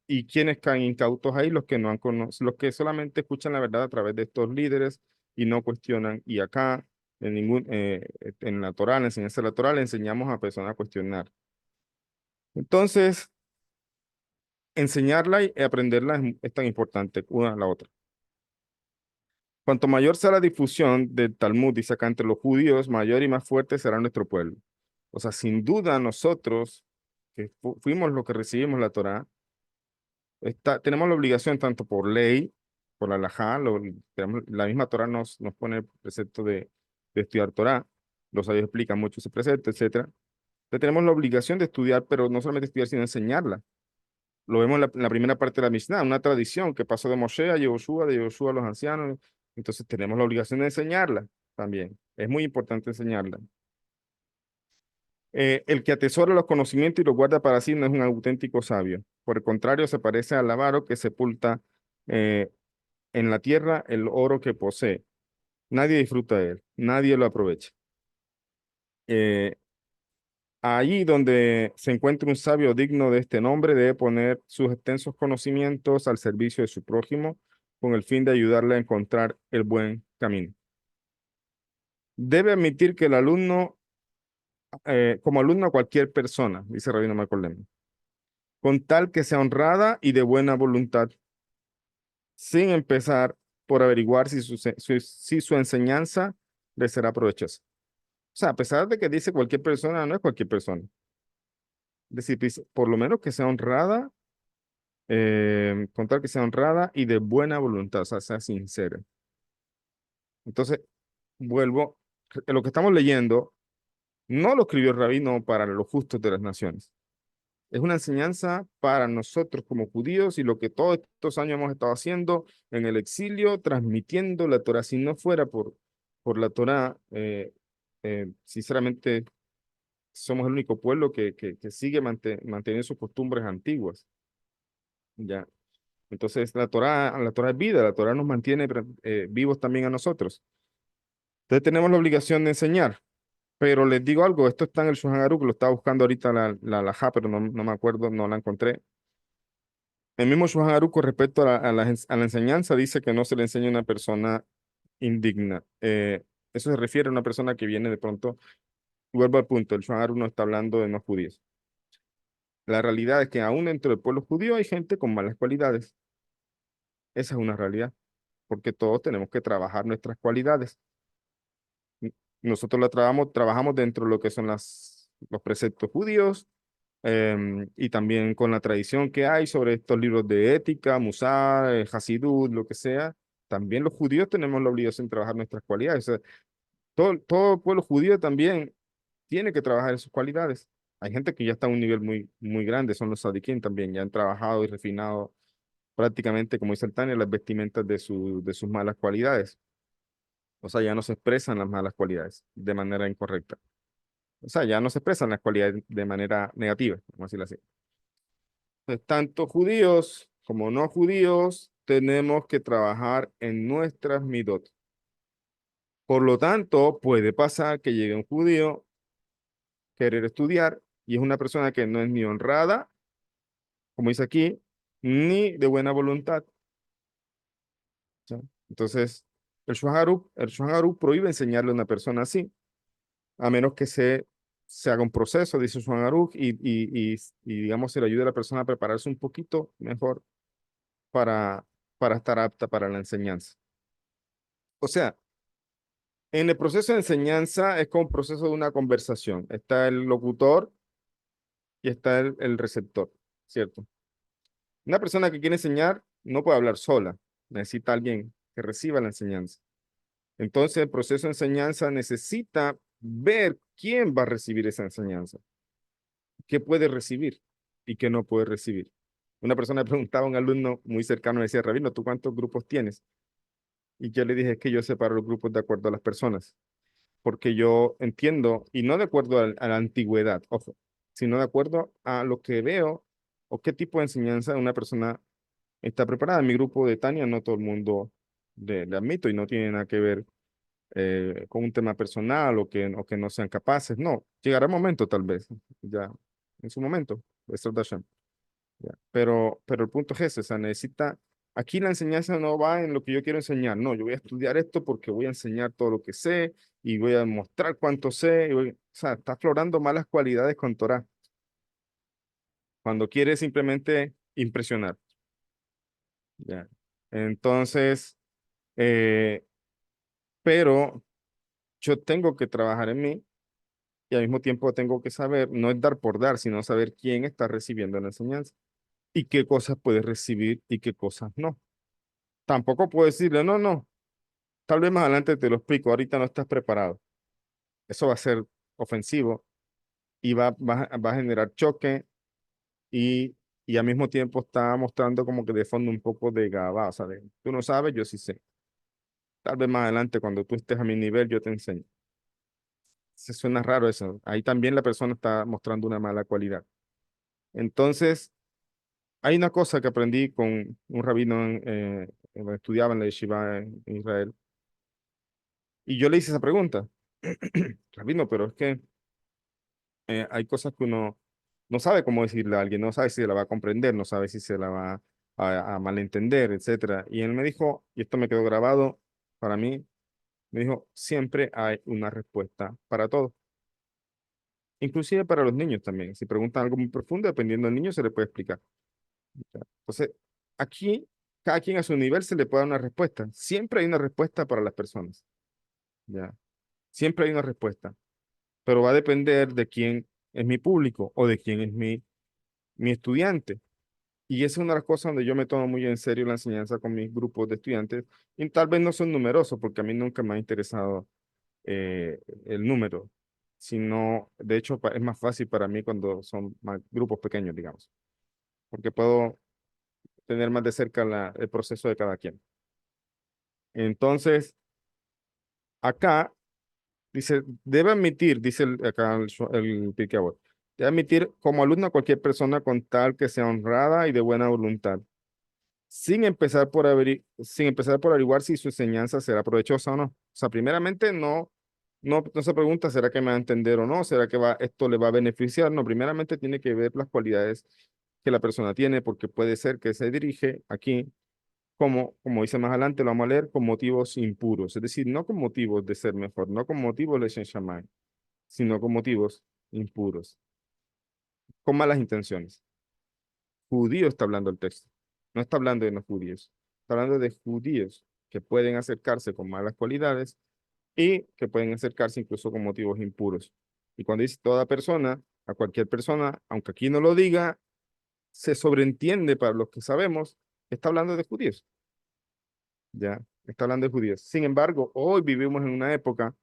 ¿y quiénes caen incautos ahí? Los que no han los que solamente escuchan la verdad a través de estos líderes y no cuestionan. Y acá, en la Torá, en la enseñanza de la Torá, le enseñamos a personas a cuestionar. Entonces, enseñarla y aprenderla es tan importante una a la otra. Cuanto mayor sea la difusión del Talmud, dice acá, entre los judíos, mayor y más fuerte será nuestro pueblo. O sea, sin duda nosotros, que fuimos los que recibimos la Torá, tenemos la obligación tanto por ley, por la halajá, la misma Torá nos pone el precepto de estudiar Torá, los sabios explican mucho ese precepto, etcétera. Entonces tenemos la obligación de estudiar, pero no solamente estudiar, sino enseñarla. Lo vemos en la primera parte de la Mishnah, una tradición que pasó de Moshe a Yehoshua, de Yehoshua a los ancianos. Entonces tenemos la obligación de enseñarla también. Es muy importante enseñarla. El que atesora los conocimientos y los guarda para sí no es un auténtico sabio. Por el contrario, se parece al avaro que sepulta eh, en la tierra el oro que posee. Nadie disfruta de él, nadie lo aprovecha. Eh, Allí donde se encuentre un sabio digno de este nombre, debe poner sus extensos conocimientos al servicio de su prójimo con el fin de ayudarle a encontrar el buen camino. Debe admitir que el alumno, como alumno a cualquier persona, dice Rabino Michael Lemon, con tal que sea honrada y de buena voluntad, sin empezar por averiguar si su enseñanza le será provechosa. O sea, a pesar de que dice cualquier persona, no es cualquier persona. Es decir, dice, por lo menos que sea honrada, con tal que sea honrada y de buena voluntad, o sea, sea sincera. Entonces, vuelvo, lo que estamos leyendo no lo escribió el rabino para los justos de las naciones. Es una enseñanza para nosotros como judíos y lo que todos estos años hemos estado haciendo en el exilio, transmitiendo la Torah. Si no fuera por la Torah, sinceramente, somos el único pueblo que sigue manteniendo sus costumbres antiguas. ¿Ya? Entonces, la Torah es vida, la Torah nos mantiene vivos también a nosotros. Entonces, tenemos la obligación de enseñar. Pero les digo algo, esto está en el Shulchan Aruch, lo estaba buscando ahorita la halajá, pero no me acuerdo, no la encontré. El mismo Shulchan Aruch con respecto a la enseñanza dice que no se le enseña a una persona indigna. Eso se refiere a una persona que viene de pronto, vuelvo al punto, el Shulchan Aruch no está hablando de no judíos. La realidad es que aún dentro del pueblo judío hay gente con malas cualidades. Esa es una realidad, porque todos tenemos que trabajar nuestras cualidades. Nosotros trabajamos dentro de lo que son los preceptos judíos, y también con la tradición que hay sobre estos libros de ética, Musar, Hasidut, lo que sea. También los judíos tenemos la obligación de trabajar nuestras cualidades. O sea, todo el pueblo judío también tiene que trabajar en sus cualidades. Hay gente que ya está a un nivel muy grande, son los sadiquín también, ya han trabajado y refinado prácticamente, como dice el Tania, las vestimentas de sus malas cualidades. O sea, ya no se expresan las malas cualidades de manera incorrecta. O sea, ya no se expresan las cualidades de manera negativa, vamos a decirlo así. Entonces, tanto judíos como no judíos tenemos que trabajar en nuestras midot. Por lo tanto, puede pasar que llegue un judío, querer estudiar, y es una persona que no es ni honrada, como dice aquí, ni de buena voluntad. ¿Sí? Entonces, el Shulchan Aruch prohíbe enseñarle a una persona así, a menos que se haga un proceso, dice Shulchan Aruch, digamos, se le ayude a la persona a prepararse un poquito mejor para, para estar apta para la enseñanza. O sea, en el proceso de enseñanza es como un proceso de una conversación. Está el locutor y está el receptor, ¿cierto? Una persona que quiere enseñar no puede hablar sola, necesita alguien que reciba la enseñanza. Entonces, el proceso de enseñanza necesita ver quién va a recibir esa enseñanza, qué puede recibir y qué no puede recibir. Una persona preguntaba a un alumno muy cercano, le decía, Rabino, ¿tú cuántos grupos tienes? Y yo le dije, es que yo separo los grupos de acuerdo a las personas, porque yo entiendo, y no de acuerdo a la antigüedad, ojo, sino de acuerdo a lo que veo o qué tipo de enseñanza una persona está preparada. En mi grupo de Tania no todo el mundo le admito y no tiene nada que ver con un tema personal o que no sean capaces. No, llegará el momento tal vez, ya en su momento, Besrat Hashem, ya. Pero el punto es ese, o sea, aquí la enseñanza no va en lo que yo quiero enseñar, no, yo voy a estudiar esto porque voy a enseñar todo lo que sé y voy a demostrar cuánto sé, o sea, está aflorando malas cualidades con Torah, cuando quiere simplemente impresionar, ya. Entonces, eh, pero yo tengo que trabajar en mí y al mismo tiempo tengo que saber, no es dar por dar, sino saber quién está recibiendo la enseñanza y qué cosas puede recibir y qué cosas no. Tampoco puedo decirle, no, tal vez más adelante te lo explico, ahorita no estás preparado. Eso va a ser ofensivo y va a generar choque y, y al mismo tiempo está mostrando como que de fondo un poco de gaba, o sea, tú no sabes, yo sí sé. Tal vez más adelante cuando tú estés a mi nivel yo te enseño. Se suena raro eso. Ahí también la persona está mostrando una mala cualidad. Entonces, hay una cosa que aprendí con un rabino cuando estudiaba en la yeshiva en Israel, y yo le hice esa pregunta, rabino, pero es que hay cosas que uno no sabe cómo decirle a alguien, no sabe si se la va a comprender, no sabe si se la va a malentender, etcétera. Y él me dijo, y esto me quedó grabado para mí, me dijo, siempre hay una respuesta para todo, inclusive para los niños también. Si preguntan algo muy profundo, dependiendo del niño, se le puede explicar. Entonces, aquí, cada quien a su nivel se le puede dar una respuesta. Siempre hay una respuesta para las personas, ¿ya? Siempre hay una respuesta, pero va a depender de quién es mi público o de quién es mi estudiante. Y esa es una de las cosas donde yo me tomo muy en serio la enseñanza con mis grupos de estudiantes. Y tal vez no son numerosos, porque a mí nunca me ha interesado el número, sino, de hecho, es más fácil para mí cuando son grupos pequeños, digamos, porque puedo tener más de cerca el proceso de cada quien. Entonces, acá dice, debe admitir, dice acá el Pirkei Avot, debe admitir como alumno a cualquier persona con tal que sea honrada y de buena voluntad, sin empezar por averiguar si su enseñanza será provechosa o no. O sea, primeramente, no no se pregunta, ¿será que me va a entender o no? ¿Será que esto le va a beneficiar? No, primeramente tiene que ver las cualidades que la persona tiene, porque puede ser que se dirige aquí, como dice más adelante, lo vamos a leer, con motivos impuros, es decir, no con motivos de ser mejor, no con motivos de Shen Shammai, sino con motivos impuros, con malas intenciones. Judío está hablando el texto, no está hablando de los judíos, está hablando de judíos que pueden acercarse con malas cualidades y que pueden acercarse incluso con motivos impuros. Y cuando dice toda persona, a cualquier persona, aunque aquí no lo diga, se sobreentiende para los que sabemos, está hablando de judíos, ya, está hablando de judíos. Sin embargo, hoy vivimos en una época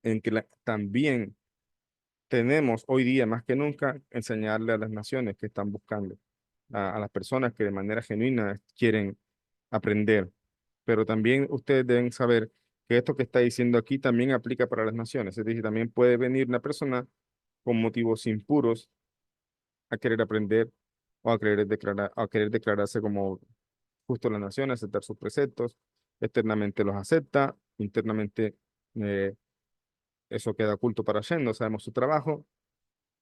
en que también tenemos hoy día más que nunca enseñarle a las naciones que están buscando, a las personas que de manera genuina quieren aprender. Pero también ustedes deben saber que esto que está diciendo aquí también aplica para las naciones. Es decir, también puede venir una persona con motivos impuros a querer aprender o a querer declararse como justo la nación, aceptar sus preceptos, externamente los acepta, internamente eh, eso queda oculto para Hashem, no sabemos su trabajo,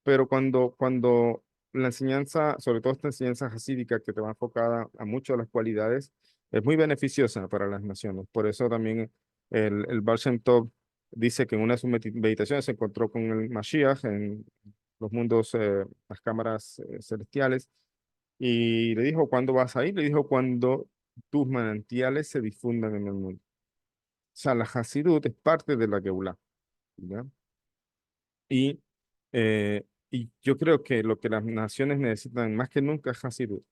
pero cuando la enseñanza, sobre todo esta enseñanza hasídica que te va enfocada a muchas de las cualidades, es muy beneficiosa para las naciones. Por eso también el Baal Shem Tov dice que en una de sus meditaciones se encontró con el Mashiach en los mundos, las cámaras celestiales, y le dijo, ¿cuándo vas a ir? Le dijo, cuando tus manantiales se difundan en el mundo. O sea, la Hasidut es parte de la Geulah, ¿ya? Y yo creo que lo que las naciones necesitan más que nunca es Hasidut,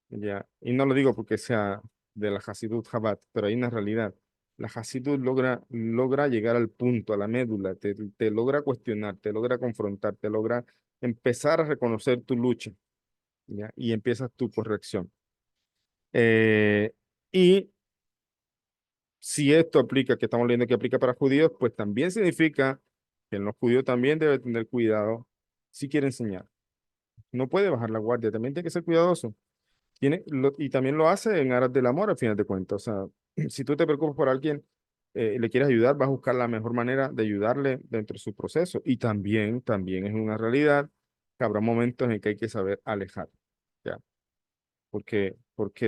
¿ya? Y no lo digo porque sea de la Hasidut Jabat, pero hay una realidad. La Hasidut logra llegar al punto, a la médula, te logra cuestionar, te logra confrontar, te logra empezar a reconocer tu lucha, ¿ya? Y empiezas tu corrección. Eh, y si esto aplica, que estamos leyendo que aplica para judíos, pues también significa que los judíos también deben tener cuidado si quiere enseñar. No puede bajar la guardia, también tiene que ser cuidadoso. Y también lo hace en aras del amor, al final de cuentas. O sea, si tú te preocupas por alguien y le quieres ayudar, vas a buscar la mejor manera de ayudarle dentro de su proceso. Y también es una realidad que habrá momentos en que hay que saber alejar, ¿ya? Porque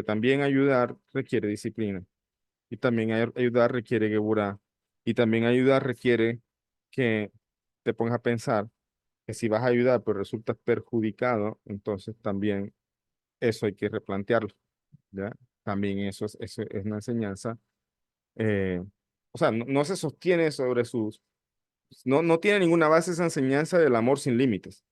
también ayudar requiere disciplina. Y también ayudar requiere geburá. Y también ayudar requiere que te pongas a pensar que si vas a ayudar pero resultas perjudicado, entonces también eso hay que replantearlo, ¿ya? También eso es una enseñanza. eh, o sea, no se sostiene sobre no tiene ninguna base esa enseñanza del amor sin límites,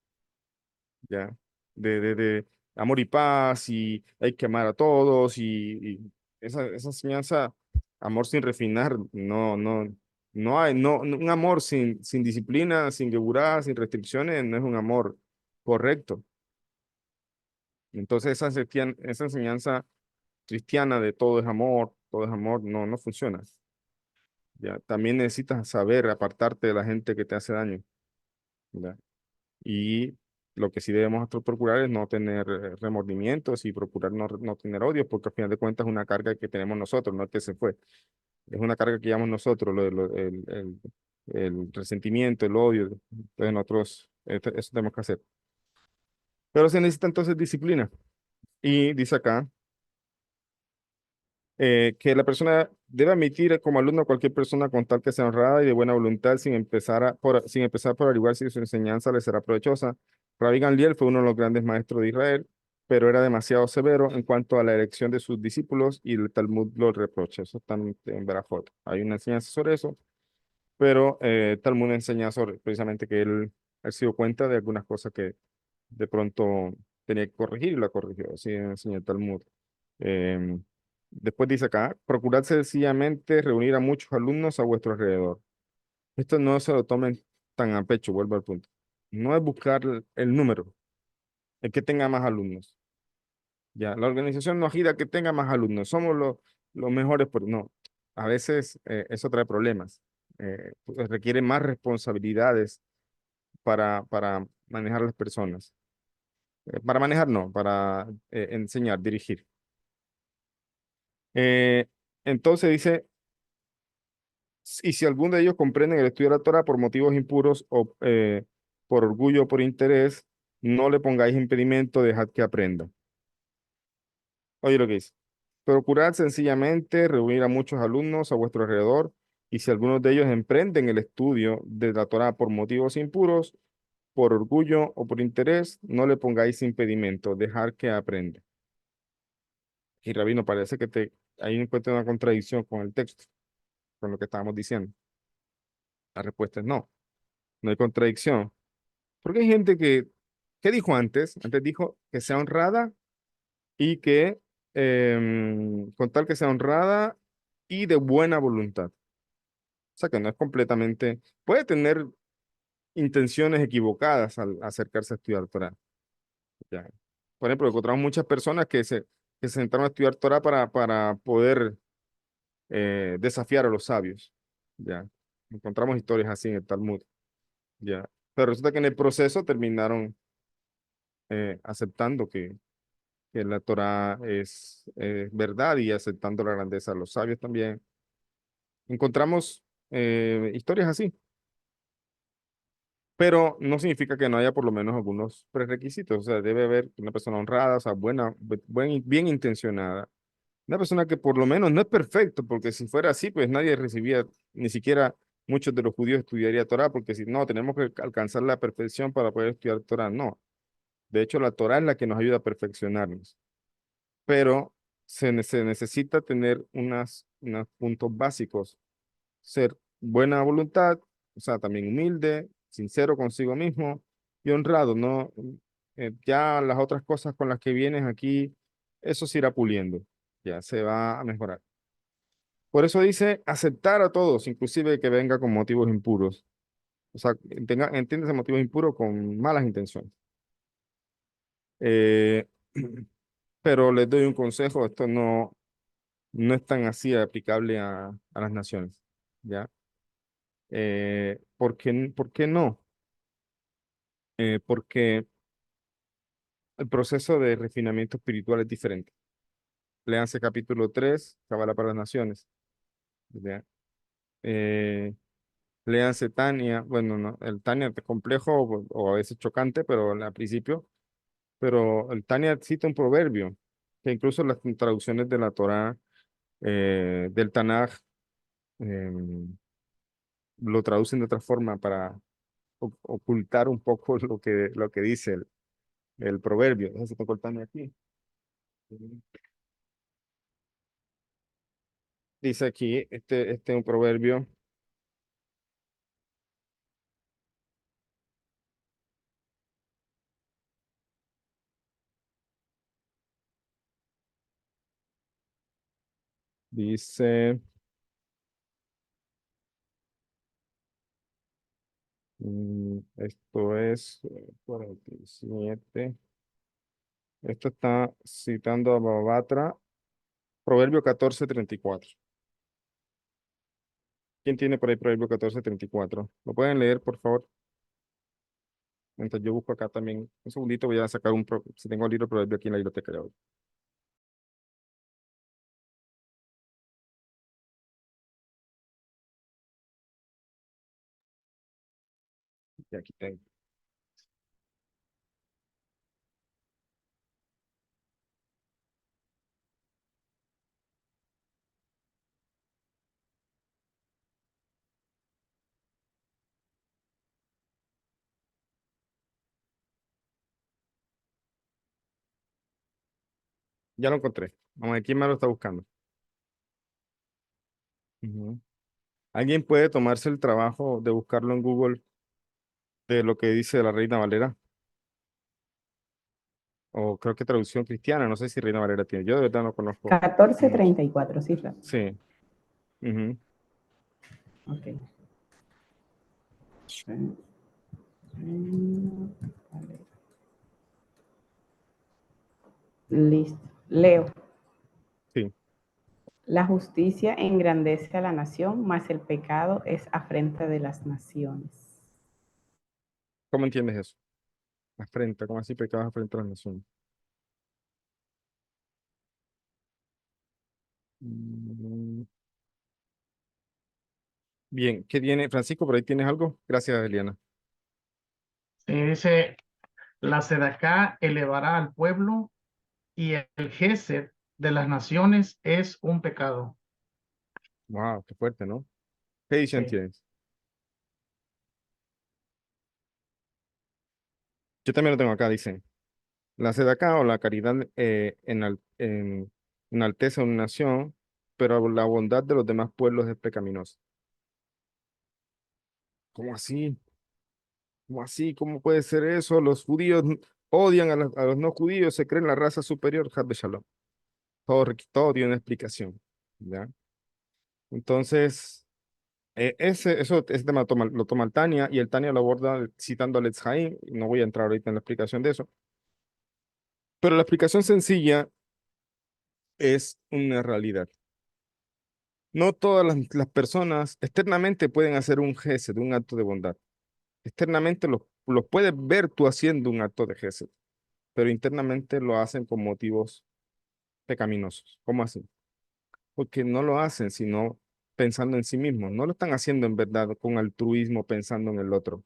¿ya? De amor y paz y hay que amar a todos y esa enseñanza, amor sin refinar, no hay, un amor sin disciplina, sin geburá, sin restricciones, no es un amor correcto. Entonces esa enseñanza cristiana de todo es amor, no funciona. ¿Ya? También necesitas saber apartarte de la gente que te hace daño, ¿ya? Y lo que sí debemos nosotros procurar es no tener remordimientos y procurar no tener odios, porque al final de cuentas es una carga que tenemos nosotros, no es que se fue. Es una carga que llevamos nosotros, el resentimiento, el odio. Entonces nosotros, eso tenemos que hacer. Pero se necesita entonces disciplina. Y dice acá, que la persona debe admitir como alumno a cualquier persona con tal que sea honrada y de buena voluntad sin empezar por averiguar si su enseñanza le será provechosa. Rabbi Gamliel fue uno de los grandes maestros de Israel, pero era demasiado severo en cuanto a la elección de sus discípulos y el Talmud lo reprocha. Eso está en Berajot. Hay una enseñanza sobre eso, pero Talmud enseña sobre precisamente que él se dio cuenta de algunas cosas que de pronto tenía que corregir y la corrigió. Así enseña el Talmud. Em, Después dice acá, procurad sencillamente reunir a muchos alumnos a vuestro alrededor. Esto no se lo tomen tan a pecho, vuelvo al punto. No es buscar el número, el que tenga más alumnos. Ya, la organización no gira que tenga más alumnos. Somos los mejores, pero no. A veces eso trae problemas. Pues, requiere más responsabilidades para manejar a las personas. Para manejar, no, para enseñar, dirigir. Eh, entonces dice, Y si alguno de ellos comprenden el estudio de la Torah por motivos impuros o por orgullo o por interés, no le pongáis impedimento, dejad que aprenda. Oye lo que dice. Procurad sencillamente reunir a muchos alumnos a vuestro alrededor, y si algunos de ellos emprenden el estudio de la Torah por motivos impuros, por orgullo o por interés, no le pongáis impedimento, dejar que aprenda. Y Rabino, parece que ahí encuentra una contradicción con el texto, con lo que estábamos diciendo. La respuesta es no, no hay contradicción. Porque hay gente que, ¿qué dijo antes? Antes dijo que sea honrada y que, con tal que sea honrada y de buena voluntad. O sea que no es completamente, puede tener intenciones equivocadas al acercarse a estudiar Torah. Ya. Por ejemplo, encontramos muchas personas que se sentaron a estudiar Torah para poder desafiar a los sabios. Ya. Encontramos historias así en el Talmud. Ya. Pero resulta que en el proceso terminaron aceptando que la Torah es verdad y aceptando la grandeza de los sabios también. Encontramos historias así, pero no significa que no haya por lo menos algunos prerequisitos. O sea, debe haber una persona honrada, o sea, bien intencionada. Una persona que por lo menos no es perfecto, porque si fuera así, pues nadie recibía, ni siquiera muchos de los judíos estudiaría Torah, porque si no, tenemos que alcanzar la perfección para poder estudiar Torah. No. De hecho, la Torah es la que nos ayuda a perfeccionarnos. Pero se necesita tener unos puntos básicos. Ser buena voluntad, o sea, también humilde, sincero consigo mismo y honrado, ¿no? Ya las otras cosas con las que vienes aquí, eso se irá puliendo, ya se va a mejorar. Por eso dice aceptar a todos, inclusive que venga con motivos impuros. O sea, entiéndase motivos impuros con malas intenciones. Eh, pero les doy un consejo, esto no es tan así aplicable a las naciones, ¿ya? ¿Por qué no? Porque el proceso de refinamiento espiritual es diferente. Léanse capítulo 3, Cábala para las Naciones, ¿ya? Eh, Léanse Tania, bueno, no, el Tania es complejo o a veces chocante, pero al principio, pero el Tania cita un proverbio, que incluso las traducciones de la Torá, del Tanaj, em, lo traducen de otra forma para ocultar un poco lo que dice el proverbio. Déjame si tengo el Tania aquí. Dice aquí, este es un proverbio, dice, esto es 47, esto está citando a Babatra, proverbio 14:34. ¿Quién tiene por ahí proverbio 14:34? ¿Lo pueden leer, por favor? Mientras yo busco acá también, un segundito, voy a sacar si tengo el libro de proverbio aquí en la biblioteca. Ya voy. Y aquí tengo. Ya lo encontré. Vamos a ver quién más lo está buscando. Ujú. ¿Alguien puede tomarse el trabajo de buscarlo en Google de lo que dice la Reina Valera? O creo que traducción cristiana, no sé si Reina Valera tiene. Yo de verdad no conozco mucho. 14:34, cifra. Sí. Ujú. Ok. Listo. Leo. Sí. La justicia engrandece a la nación, mas el pecado es afrenta de las naciones. ¿Cómo entiendes eso? Afrenta, ¿cómo así pecados afrenta a la nación? Mm, Bien, ¿qué tiene Francisco? ¿Por ahí tienes algo? Gracias, Eliana. Sí, dice, la sedacá elevará al pueblo y el gesed de las naciones es un pecado. Wow, qué fuerte, ¿no? ¿Qué edición Sí. tienes? Yo también lo tengo acá, dice. La sedacá o la caridad enaltece a una nación, pero la bondad de los demás pueblos es pecaminosa. ¿Cómo así? ¿Cómo así? ¿Cómo puede ser eso? Los judíos odian a los no judíos, se creen la raza superior. Had Shalom. Todo tiene una explicación. ¿Ya? Entonces, ese tema lo toma el Tania y el Tania lo aborda citando al Etz Haim. No voy a entrar ahorita en la explicación de eso. Pero la explicación sencilla es una realidad. No todas las personas externamente pueden hacer un gesed, un acto de bondad. Externamente los puedes ver tú haciendo un acto de gesed, pero internamente lo hacen con motivos pecaminosos. ¿Cómo así? Porque no lo hacen sino pensando en sí mismos. No lo están haciendo en verdad con altruismo pensando en el otro.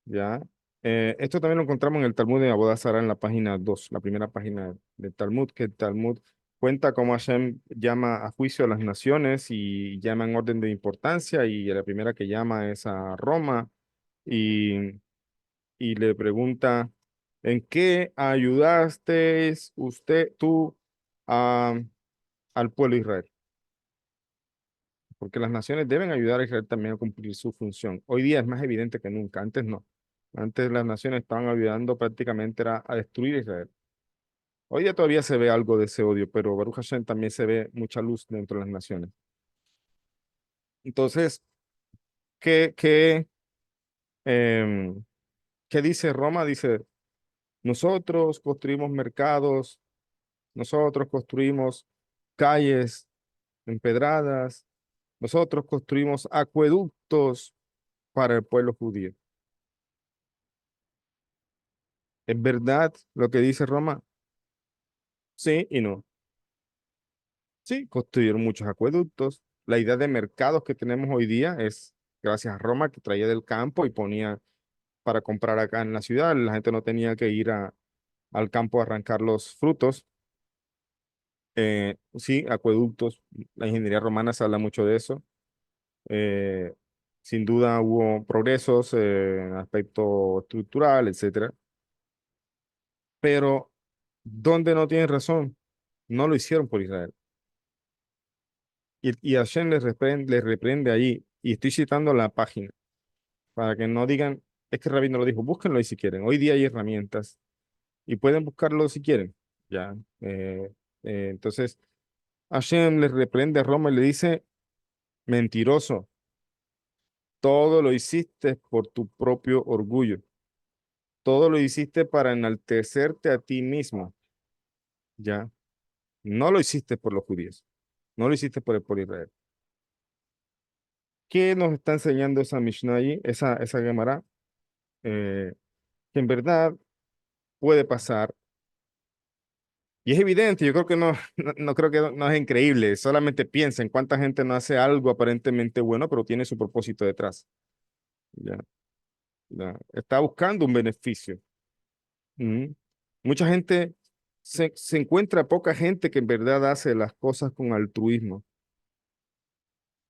¿Ya? Esto también lo encontramos en el Talmud de Abodá Zará en la página 2, la primera página del Talmud, que el Talmud cuenta cómo Hashem llama a juicio a las naciones y llama en orden de importancia, y la primera que llama es a Roma, y, y le pregunta, ¿en qué ayudaste tú a, al pueblo de Israel? Porque las naciones deben ayudar a Israel también a cumplir su función. Hoy día es más evidente que nunca, antes no. Antes las naciones estaban ayudando prácticamente era a destruir a Israel. Hoy día todavía se ve algo de ese odio, pero Baruch Hashem también se ve mucha luz dentro de las naciones. Entonces, ¿qué, qué, em, qué dice Roma? Dice, nosotros construimos mercados, nosotros construimos calles empedradas, nosotros construimos acueductos para el pueblo judío. ¿Es verdad lo que dice Roma? Sí y no. Sí, construyeron muchos acueductos. La idea de mercados que tenemos hoy día es gracias a Roma, que traía del campo y ponía para comprar acá en la ciudad. La gente no tenía que ir al campo a arrancar los frutos. Sí, acueductos. La ingeniería romana se habla mucho de eso. Eh, Sin duda hubo progresos en aspecto estructural, etcétera. Pero, ¿dónde no tienen razón? No lo hicieron por Israel. Y Hashem les reprende allí, y estoy citando la página, para que no digan, es que Rabí no lo dijo, búsquenlo ahí si quieren. Hoy día hay herramientas y pueden buscarlo si quieren. Ya. Entonces, Hashem les reprende a Roma y le dice, mentiroso, todo lo hiciste por tu propio orgullo, todo lo hiciste para enaltecerte a ti mismo. Ya. No lo hiciste por los judíos, no lo hiciste por Israel. ¿Qué nos está enseñando esa Mishnah allí, esa Gemara? Que en verdad puede pasar. Y es evidente, yo creo que no creo que no es increíble, solamente piensa en cuánta gente no hace algo aparentemente bueno, pero tiene su propósito detrás. Ya, ya. Está buscando un beneficio. Ujú. Mucha gente, se encuentra poca gente que en verdad hace las cosas con altruismo,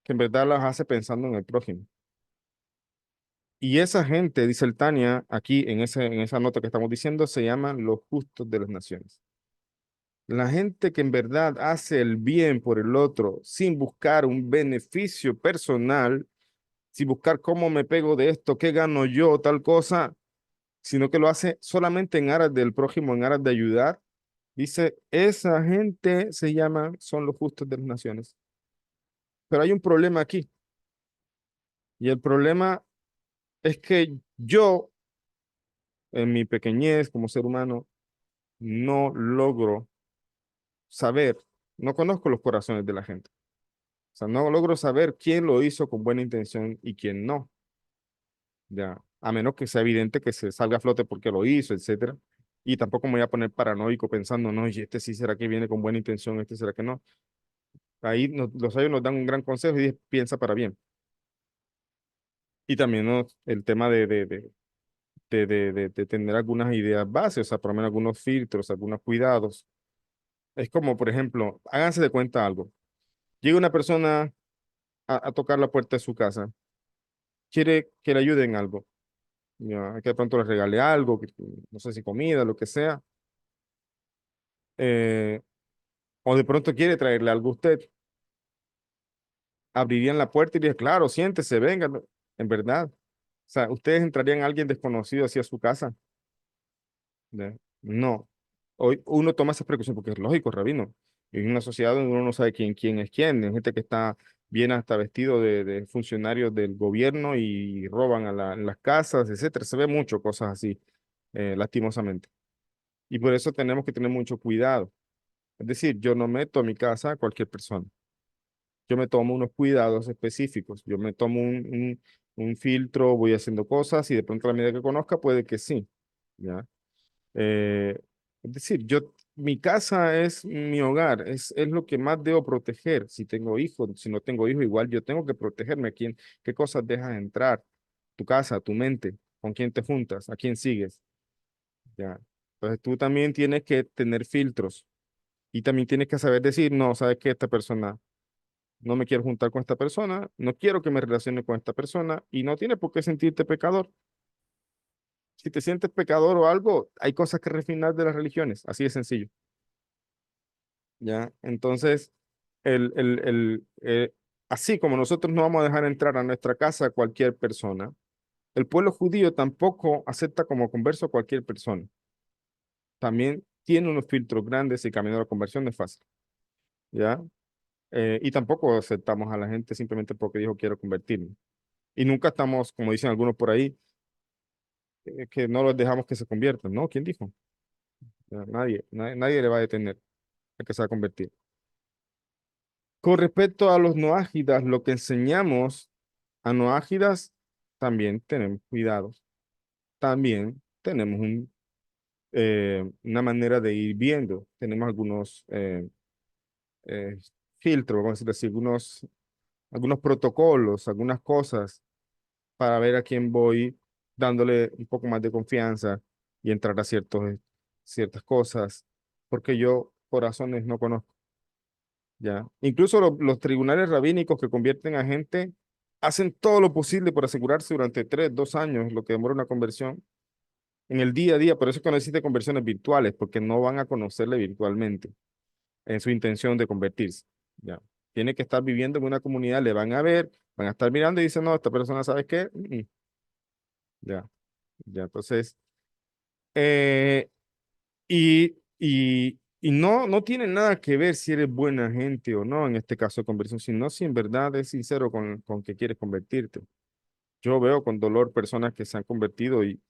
que en verdad las hace pensando en el prójimo. Y esa gente, dice el Tania, aquí en esa nota que estamos diciendo, se llaman los justos de las naciones. La gente que en verdad hace el bien por el otro sin buscar un beneficio personal, sin buscar cómo me pego de esto, qué gano yo, tal cosa, sino que lo hace solamente en aras del prójimo, en aras de ayudar, dice, esa gente se llama, son los justos de las naciones. Pero hay un problema aquí, y el problema es que yo, en mi pequeñez como ser humano, no logro saber, no conozco los corazones de la gente. O sea, no logro saber quién lo hizo con buena intención y quién no. Ya, a menos que sea evidente que se salga a flote porque lo hizo, etcétera. Y tampoco me voy a poner paranoico pensando, no, y este sí será que viene con buena intención, este será que no. Ahí los sabios nos dan un gran consejo y piensa para bien. Y también, ¿no? El tema de tener algunas ideas bases, o sea, por lo menos algunos filtros, algunos cuidados. Es como, por ejemplo, háganse de cuenta algo. Llega una persona a tocar la puerta de su casa, quiere que le ayuden en algo, ya, que de pronto le regale algo, no sé si comida, lo que sea, eh, o de pronto quiere traerle algo a usted, abrirían la puerta y dirían, claro, siéntese, venga, ¿no? En verdad. O sea, ustedes entrarían a alguien desconocido hacia su casa. ¿Ya? No. Hoy uno toma esa precaución porque es lógico, rabino. En una sociedad donde uno no sabe quién es quién, hay gente que está bien hasta vestido de funcionarios del gobierno y roban en las casas, etcétera. Se ve mucho cosas así, lastimosamente. Y por eso tenemos que tener mucho cuidado. Es decir, yo no meto a mi casa a cualquier persona. Yo me tomo unos cuidados específicos. Yo me tomo un filtro, voy haciendo cosas y de pronto a la medida que conozca puede que sí. ¿Ya? Eh, es decir, mi casa es mi hogar, es lo que más debo proteger. Si tengo hijos, si no tengo hijos, igual yo tengo que protegerme. ¿Qué cosas dejas entrar? Tu casa, tu mente, con quién te juntas, a quién sigues. ¿Ya? Entonces tú también tienes que tener filtros y también tienes que saber decir, no, sabes que esta persona, no me quiero juntar con esta persona, no quiero que me relacione con esta persona y no tienes por qué sentirte pecador. Si te sientes pecador o algo, hay cosas que refinar de las religiones, así de sencillo. ¿Ya? Entonces, así como nosotros no vamos a dejar entrar a nuestra casa a cualquier persona, el pueblo judío tampoco acepta como converso a cualquier persona. También tiene unos filtros grandes y camino a la conversión no es fácil. ¿Ya? Y tampoco aceptamos a la gente simplemente porque dijo quiero convertirme. Y nunca estamos, como dicen algunos por ahí, que no los dejamos que se conviertan. ¿No? ¿Quién dijo? Ya, nadie le va a detener a que se va a convertir. Con respecto a los noágidas, lo que enseñamos a noágidas, también tenemos cuidados. También tenemos una manera de ir viendo. Tenemos algunos eh, filtros, vamos a decir así, algunos protocolos, algunas cosas para ver a quién voy dándole un poco más de confianza y entrar a ciertas cosas, porque yo corazones no conozco. Ya. Incluso los tribunales rabínicos que convierten a gente hacen todo lo posible por asegurarse durante 3, 2 años, lo que demora una conversión, en el día a día. Por eso es que no existen conversiones virtuales, porque no van a conocerle virtualmente en su intención de convertirse. Ya. Tiene que estar viviendo en una comunidad, le van a ver, van a estar mirando y dicen, no, esta persona, ¿sabes qué? Ya, ya. Entonces, eh, y no tiene nada que ver si eres buena gente o no en este caso de conversión, sino si en verdad es sincero con que quieres convertirte. Yo veo con dolor personas que se han convertido y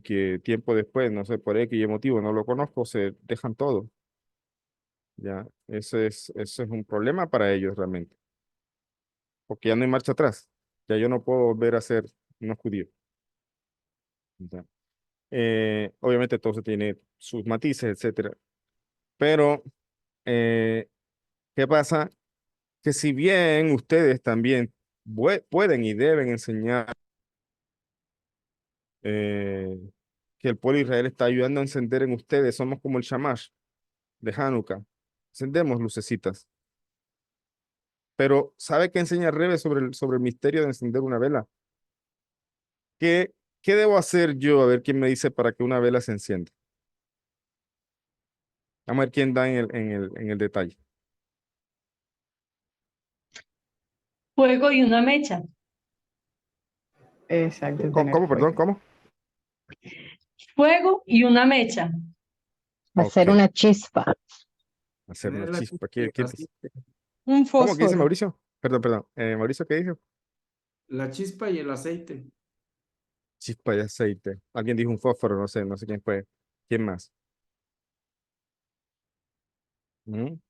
que tiempo después, no sé por qué motivo, no lo conozco, se dejan todo. Ya, ese es un problema para ellos realmente, porque ya no hay marcha atrás. Ya yo no puedo volver a ser un judío. Ya. Obviamente todo se tiene sus matices, etcétera. Pero, ¿qué pasa? Que si bien ustedes también pueden y deben enseñar eh, que el pueblo de Israel está ayudando a encender en ustedes, somos como el Shamash de Hanukkah, encendemos lucecitas. Pero ¿sabe qué enseña Rebe sobre el misterio de encender una vela? ¿Qué, qué debo hacer yo? A ver quién me dice para que una vela se encienda. Vamos a ver quién da en el detalle. Fuego y una mecha. Exacto, ¿Cómo, tener cómo, perdón, fuego. cómo? Fuego y una mecha. Hacer Ok, una chispa. hacer una Tener la chispa. chispa y el aceite. Un ¿Cómo que dice fósforo. Mauricio? Perdón. Mauricio, ¿qué dijo? La chispa y el aceite. Chispa de aceite. Alguien dijo un fósforo, no sé quién fue. ¿Quién más? ¿Mm?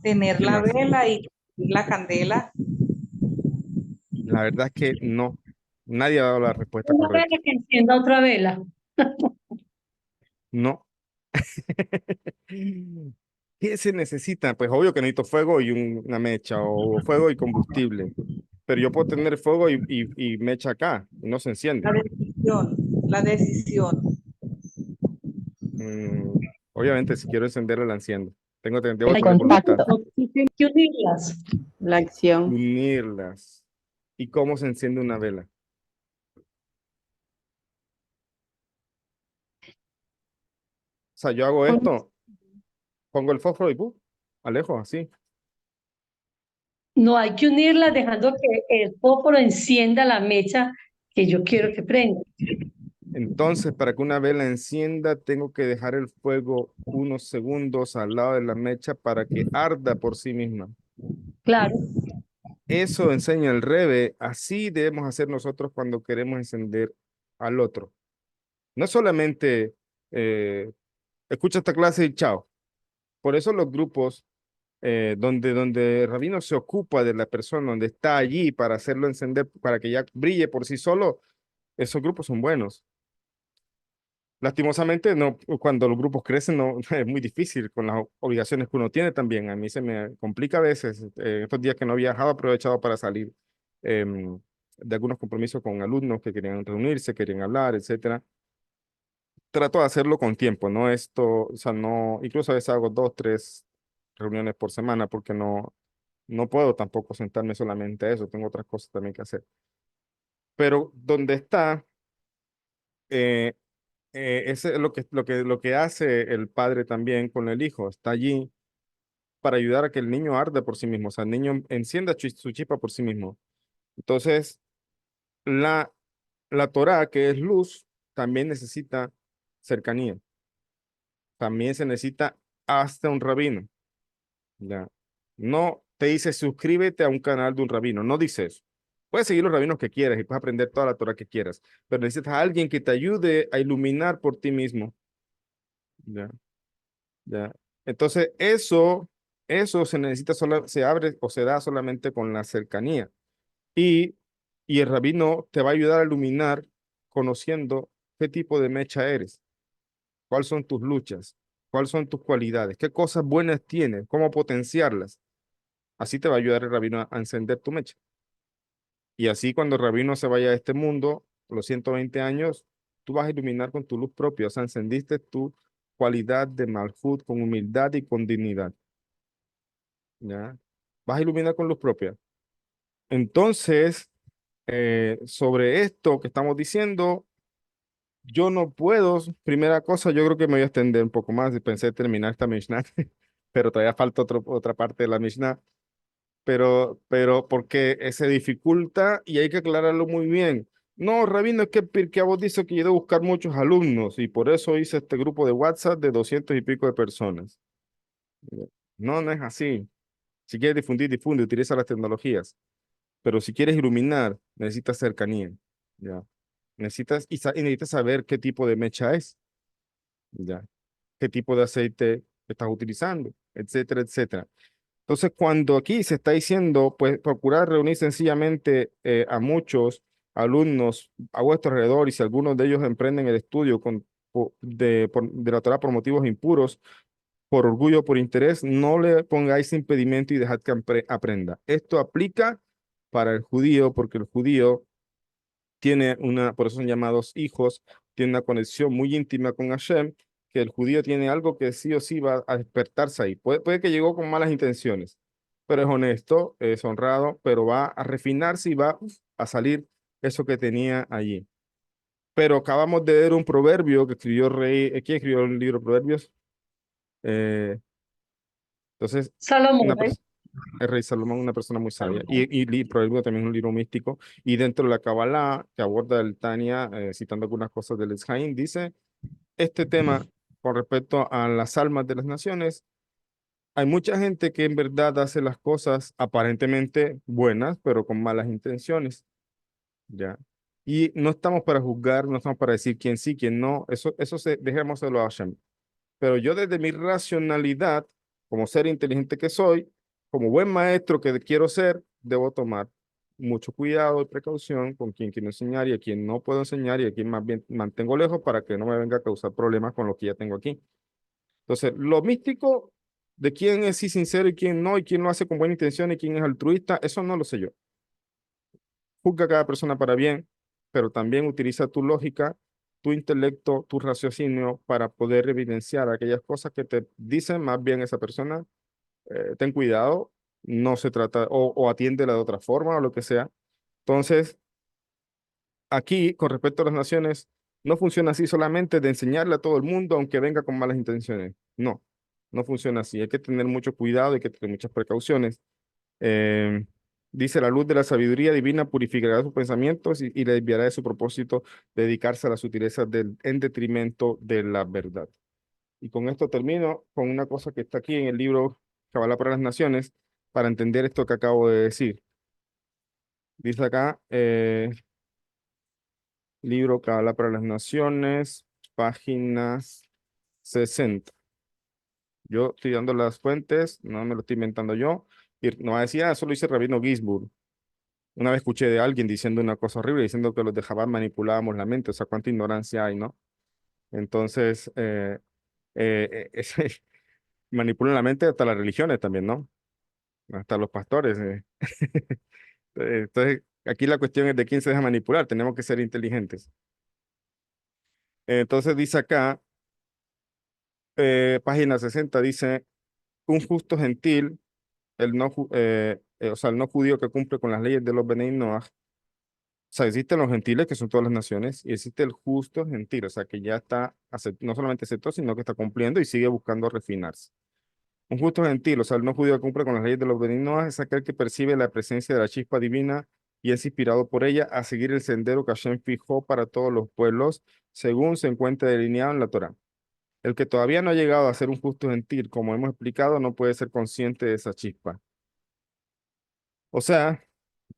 Tener ¿Quién la más? vela y la candela. La verdad es que no. Nadie ha dado la respuesta Una correcta. vela que encienda otra vela. No. ¿Qué se necesita? Pues obvio que necesito fuego y una mecha o fuego y combustible. pero yo puedo tener fuego y mecha acá, y no se enciende. La decisión. Mm, obviamente, si quiero encenderla, la enciendo. Debo El tener voluntad. contacto. Tienen que unirlas. La acción. Unirlas. ¿Y cómo se enciende una vela? O sea, yo hago esto, pongo el fósforo y ¡pum! Alejo, así. No hay que unirlas dejando que el fósforo encienda la mecha que yo quiero que prenda. Entonces, para que una vela encienda, tengo que dejar el fuego unos segundos al lado de la mecha para que arda por sí misma. Claro. Eso enseña el Rebe. Así debemos hacer nosotros cuando queremos encender al otro. No solamente escucha esta clase y chao. Por eso los grupos donde el rabino se ocupa de la persona, donde está allí para hacerlo encender, para que ya brille por sí solo, esos grupos son buenos. Lastimosamente, no, cuando los grupos crecen, no, es muy difícil con las obligaciones que uno tiene también. A mí se me complica a veces. Estos días que no he viajado, he aprovechado para salir de algunos compromisos con alumnos que querían reunirse, querían hablar, etcétera. Trato de hacerlo con tiempo, no esto, o sea, no, incluso a veces hago 2, 3 reuniones por semana porque no puedo tampoco sentarme solamente a eso, tengo otras cosas también que hacer. Pero donde está, eh, ese es lo que hace el padre también con el hijo. Está allí para ayudar a que el niño arde por sí mismo, o sea, el niño encienda su chispa por sí mismo. Entonces, la, la Torá, que es luz, también necesita cercanía. También se necesita hasta un rabino. ¿Ya? No te dice suscríbete a un canal de un rabino, no dice eso. Puedes seguir los rabinos que quieras y puedes aprender toda la Torah que quieras, pero necesitas a alguien que te ayude a iluminar por ti mismo. ¿Ya? ¿Ya? Entonces, eso se necesita se abre o se da solamente con la cercanía. Y, y el rabino te va a ayudar a iluminar conociendo qué tipo de mecha eres, cuáles son tus luchas, cuáles son tus cualidades, qué cosas buenas tienes, cómo potenciarlas. Así te va a ayudar el rabino a encender tu mecha. Y así cuando el rabino se vaya de este mundo, los 120 años, tú vas a iluminar con tu luz propia. O sea, encendiste tu cualidad de Malhut con humildad y con dignidad. ¿Ya? Vas a iluminar con luz propia. Entonces, sobre esto que estamos diciendo, yo no puedo, primera cosa, yo creo que me voy a extender un poco más y pensé terminar esta Mishnah, pero todavía falta otra parte de la Mishnah. Pero porque se dificulta y hay que aclararlo muy bien. No, Rabino, es que Pirkei Avot dice que yo debo buscar muchos alumnos y por eso hice este grupo de WhatsApp de 200 y pico de personas. No, no es así. Si quieres difundir, difunde, utiliza las tecnologías. Pero si quieres iluminar, necesitas cercanía. ¿Ya? Y necesitas saber qué tipo de mecha es. ¿Ya? Qué tipo de aceite estás utilizando, etcétera, etcétera. Entonces, cuando aquí se está diciendo, pues procurar reunir sencillamente a muchos alumnos a vuestro alrededor y si algunos de ellos emprenden el estudio de la Torah por motivos impuros, por orgullo, por interés, no le pongáis impedimento y dejad que aprenda. Esto aplica para el judío porque el judío tiene por eso son llamados hijos, tiene una conexión muy íntima con Hashem, que el judío tiene algo que sí o sí va a despertarse ahí. Puede que llegó con malas intenciones, pero es honesto, es honrado, pero va a refinarse y va a salir eso que tenía allí. Pero acabamos de ver un proverbio que escribió ¿quién escribió el libro Proverbios? Entonces, Salomón, una persona el rey Salomón, una persona muy sabia. Y Proverbio también es un libro místico. Y dentro de la Kabbalah, que aborda el Tania, citando algunas cosas del Eshaim, dice, este tema con respecto a las almas de las naciones, hay mucha gente que en verdad hace las cosas aparentemente buenas, pero con malas intenciones, ¿ya? Y no estamos para juzgar, no estamos para decir quién sí, quién no, dejémoselo a Hashem. Pero yo desde mi racionalidad, como ser inteligente que soy, como buen maestro que quiero ser, debo tomar mucho cuidado y precaución con quien quiero enseñar y a quien no puedo enseñar y a quien más bien mantengo lejos para que no me venga a causar problemas con lo que ya tengo aquí. Entonces, lo místico de quién es sí sincero y quién no, y quién lo hace con buena intención y quién es altruista, eso no lo sé yo. juzga a cada persona para bien, pero también utiliza tu lógica, tu intelecto, tu raciocinio para poder evidenciar aquellas cosas que te dicen más bien esa persona, ten cuidado, no se trata, o atiéndela de otra forma o lo que sea. Entonces, aquí, con respecto a las naciones, no funciona así solamente de enseñarle a todo el mundo, aunque venga con malas intenciones. No, no funciona así. Hay que tener mucho cuidado, hay que tener muchas precauciones. Eh, dice, la luz de la sabiduría divina purificará sus pensamientos y le desviará de su propósito dedicarse a las sutilezas en detrimento de la verdad. Y con esto termino con una cosa que está aquí en el libro Cábala para las Naciones, para entender esto que acabo de decir. Dice acá, libro Cábala para las Naciones, páginas 60. Yo estoy dando las fuentes, no me lo estoy inventando yo. Y no decía, eso lo dice Rabino Ginsburg. Una vez escuché de alguien diciendo una cosa horrible, diciendo que los de Chabad manipulábamos la mente, o sea, cuánta ignorancia hay, ¿no? Entonces, manipulan la mente hasta las religiones también, ¿no? Hasta los pastores. Entonces, aquí la cuestión es de quién se deja manipular, tenemos que ser inteligentes. Entonces dice acá, página 60, dice, un justo gentil, o sea, el no judío que cumple con las leyes de los Benei Noach. O sea, existen los gentiles, que son todas las naciones, y existe el justo gentil, o sea, que ya está, no solamente aceptó, sino que está cumpliendo y sigue buscando refinarse. Un justo gentil, o sea, el no judío que cumple con las leyes de los Benei Noach es aquel que percibe la presencia de la chispa divina y es inspirado por ella a seguir el sendero que Hashem fijó para todos los pueblos, según se encuentra delineado en la Torá. El que todavía no ha llegado a ser un justo gentil, como hemos explicado, no puede ser consciente de esa chispa. O sea,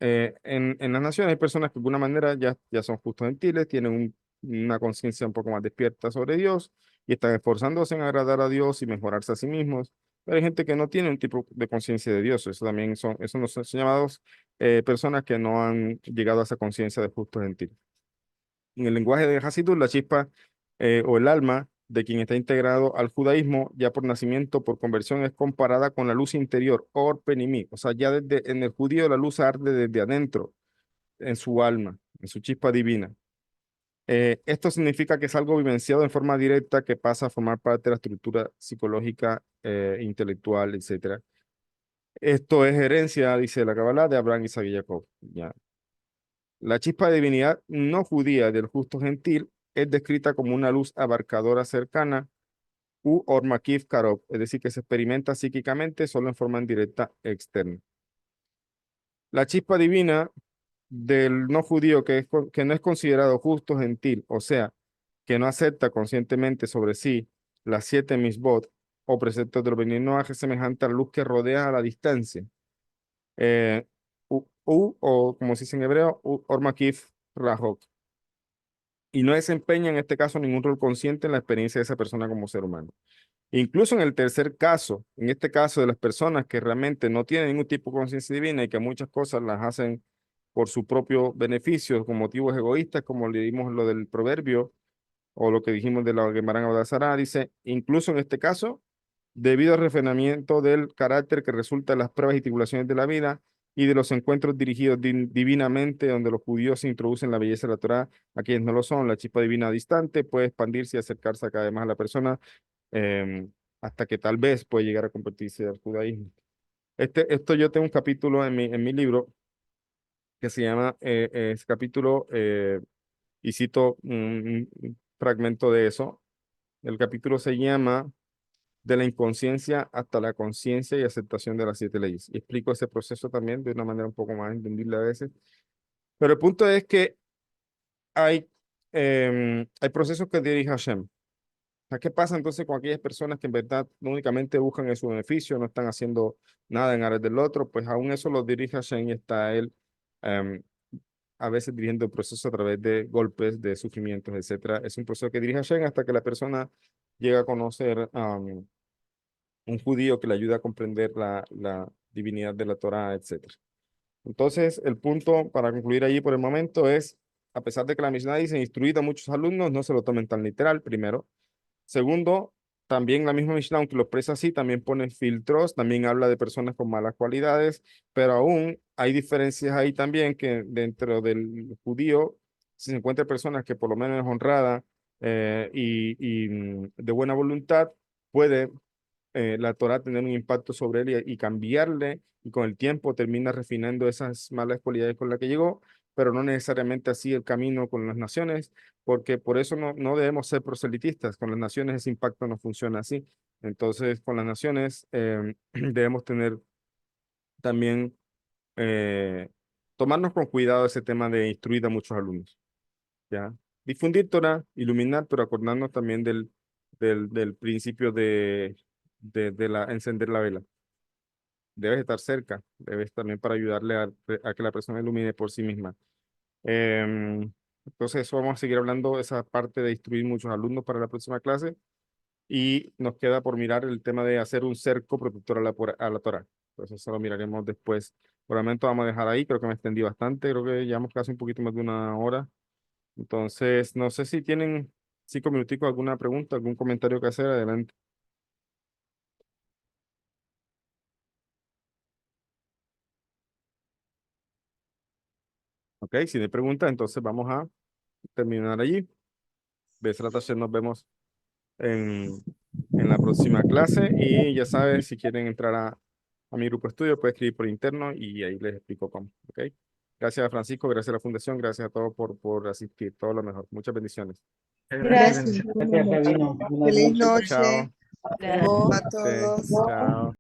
en las naciones hay personas que de alguna manera ya son justos gentiles, tienen una conciencia un poco más despierta sobre Dios y están esforzándose en agradar a Dios y mejorarse a sí mismos. Pero hay gente que no tiene un tipo de conciencia de Dios. Eso también eso no son llamados personas que no han llegado a esa conciencia de justo gentil. En el lenguaje de Hasidut, la chispa o el alma de quien está integrado al judaísmo, ya por nacimiento, por conversión, es comparada con la luz interior, or penimí. O sea, ya desde en el judío la luz arde desde adentro, en su alma, en su chispa divina. Esto significa que es algo vivenciado en forma directa que pasa a formar parte de la estructura psicológica, intelectual, etc. Esto es herencia, dice la Kabbalah, de Abraham, Isaac y Jacob. Ya. La chispa de divinidad no judía del justo gentil es descrita como una luz abarcadora cercana, u Ormakif Karov, es decir, que se experimenta psíquicamente solo en forma indirecta externa. La chispa divina del no judío que no es considerado justo gentil, o sea, que no acepta conscientemente sobre sí las 7 misbot o preceptos del Bnei Noach, es semejante a la luz que rodea a la distancia. O como se dice en hebreo, Ormakif Rahok. Y no desempeña en este caso ningún rol consciente en la experiencia de esa persona como ser humano. Incluso en el tercer caso, en este caso de las personas que realmente no tienen ningún tipo de conciencia divina y que muchas cosas las hacen por su propio beneficio, con motivos egoístas, como le dimos lo del proverbio o lo que dijimos de la Gemara Abodazara, dice, incluso en este caso, debido al refinamiento del carácter que resulta de las pruebas y tribulaciones de la vida y de los encuentros dirigidos divinamente, donde los judíos se introducen la belleza de la Torá, a quienes no lo son, la chispa divina distante puede expandirse y acercarse a cada vez más a la persona, hasta que tal vez puede llegar a convertirse al judaísmo. Esto yo tengo un capítulo en mi libro que se llama, ese capítulo, y cito un fragmento de eso. El capítulo se llama De la inconsciencia hasta la conciencia y aceptación de las 7 leyes. Y explico ese proceso también de una manera un poco más entendible a veces. Pero el punto es que hay procesos que dirige Hashem. ¿Qué pasa entonces con aquellas personas que en verdad no únicamente buscan en su beneficio, no están haciendo nada en aras del otro? Pues aún eso lo dirige Hashem y está él em, a veces dirigiendo el proceso a través de golpes, de sufrimientos, etcétera. Es un proceso que dirige Hashem hasta que la persona llega a conocer un judío que le ayuda a comprender la divinidad de la Torah, etcétera. Entonces, el punto para concluir allí por el momento es, a pesar de que la Mishnah dice instruid a muchos alumnos, no se lo tomen tan literal, primero. Segundo, también la misma Mishnah, aunque lo expresa así, también pone filtros, también habla de personas con malas cualidades, pero aún hay diferencias ahí también que dentro del judío, si se encuentran personas que por lo menos es honrada y de buena voluntad, puede la Torah tener un impacto sobre él y cambiarle, y con el tiempo termina refinando esas malas cualidades con las que llegó, pero no necesariamente así el camino con las naciones, porque por eso no debemos ser proselitistas. Con las naciones ese impacto no funciona así. Entonces, con las naciones debemos tener también, tomarnos con cuidado ese tema de instruir a muchos alumnos, ¿ya? Difundir Torah, iluminar, pero acordarnos también del principio de encender la vela. Debes estar cerca, debes también para ayudarle a que la persona ilumine por sí misma. Entonces, eso vamos a seguir hablando de esa parte de instruir muchos alumnos para la próxima clase. Y nos queda por mirar el tema de hacer un cerco protector a la Torah. Entonces, eso lo miraremos después. Por el momento vamos a dejar ahí, creo que me extendí bastante, creo que llevamos casi un poquito más de una hora. Entonces, no sé si tienen 5 minuticos, alguna pregunta, algún comentario que hacer, adelante. Ok, si no hay preguntas, entonces vamos a terminar allí. Besrat Hashem, nos vemos en la próxima clase. Y ya sabes, si quieren entrar a mi grupo de estudio, pueden escribir por interno y ahí les explico cómo. Ok. Gracias a Francisco, gracias a la Fundación, gracias a todos por asistir. Todo lo mejor. Muchas bendiciones. Gracias. Gracias, Rabino. Buenas Feliz noches. noche Chao. Gracias. a todos. Chao.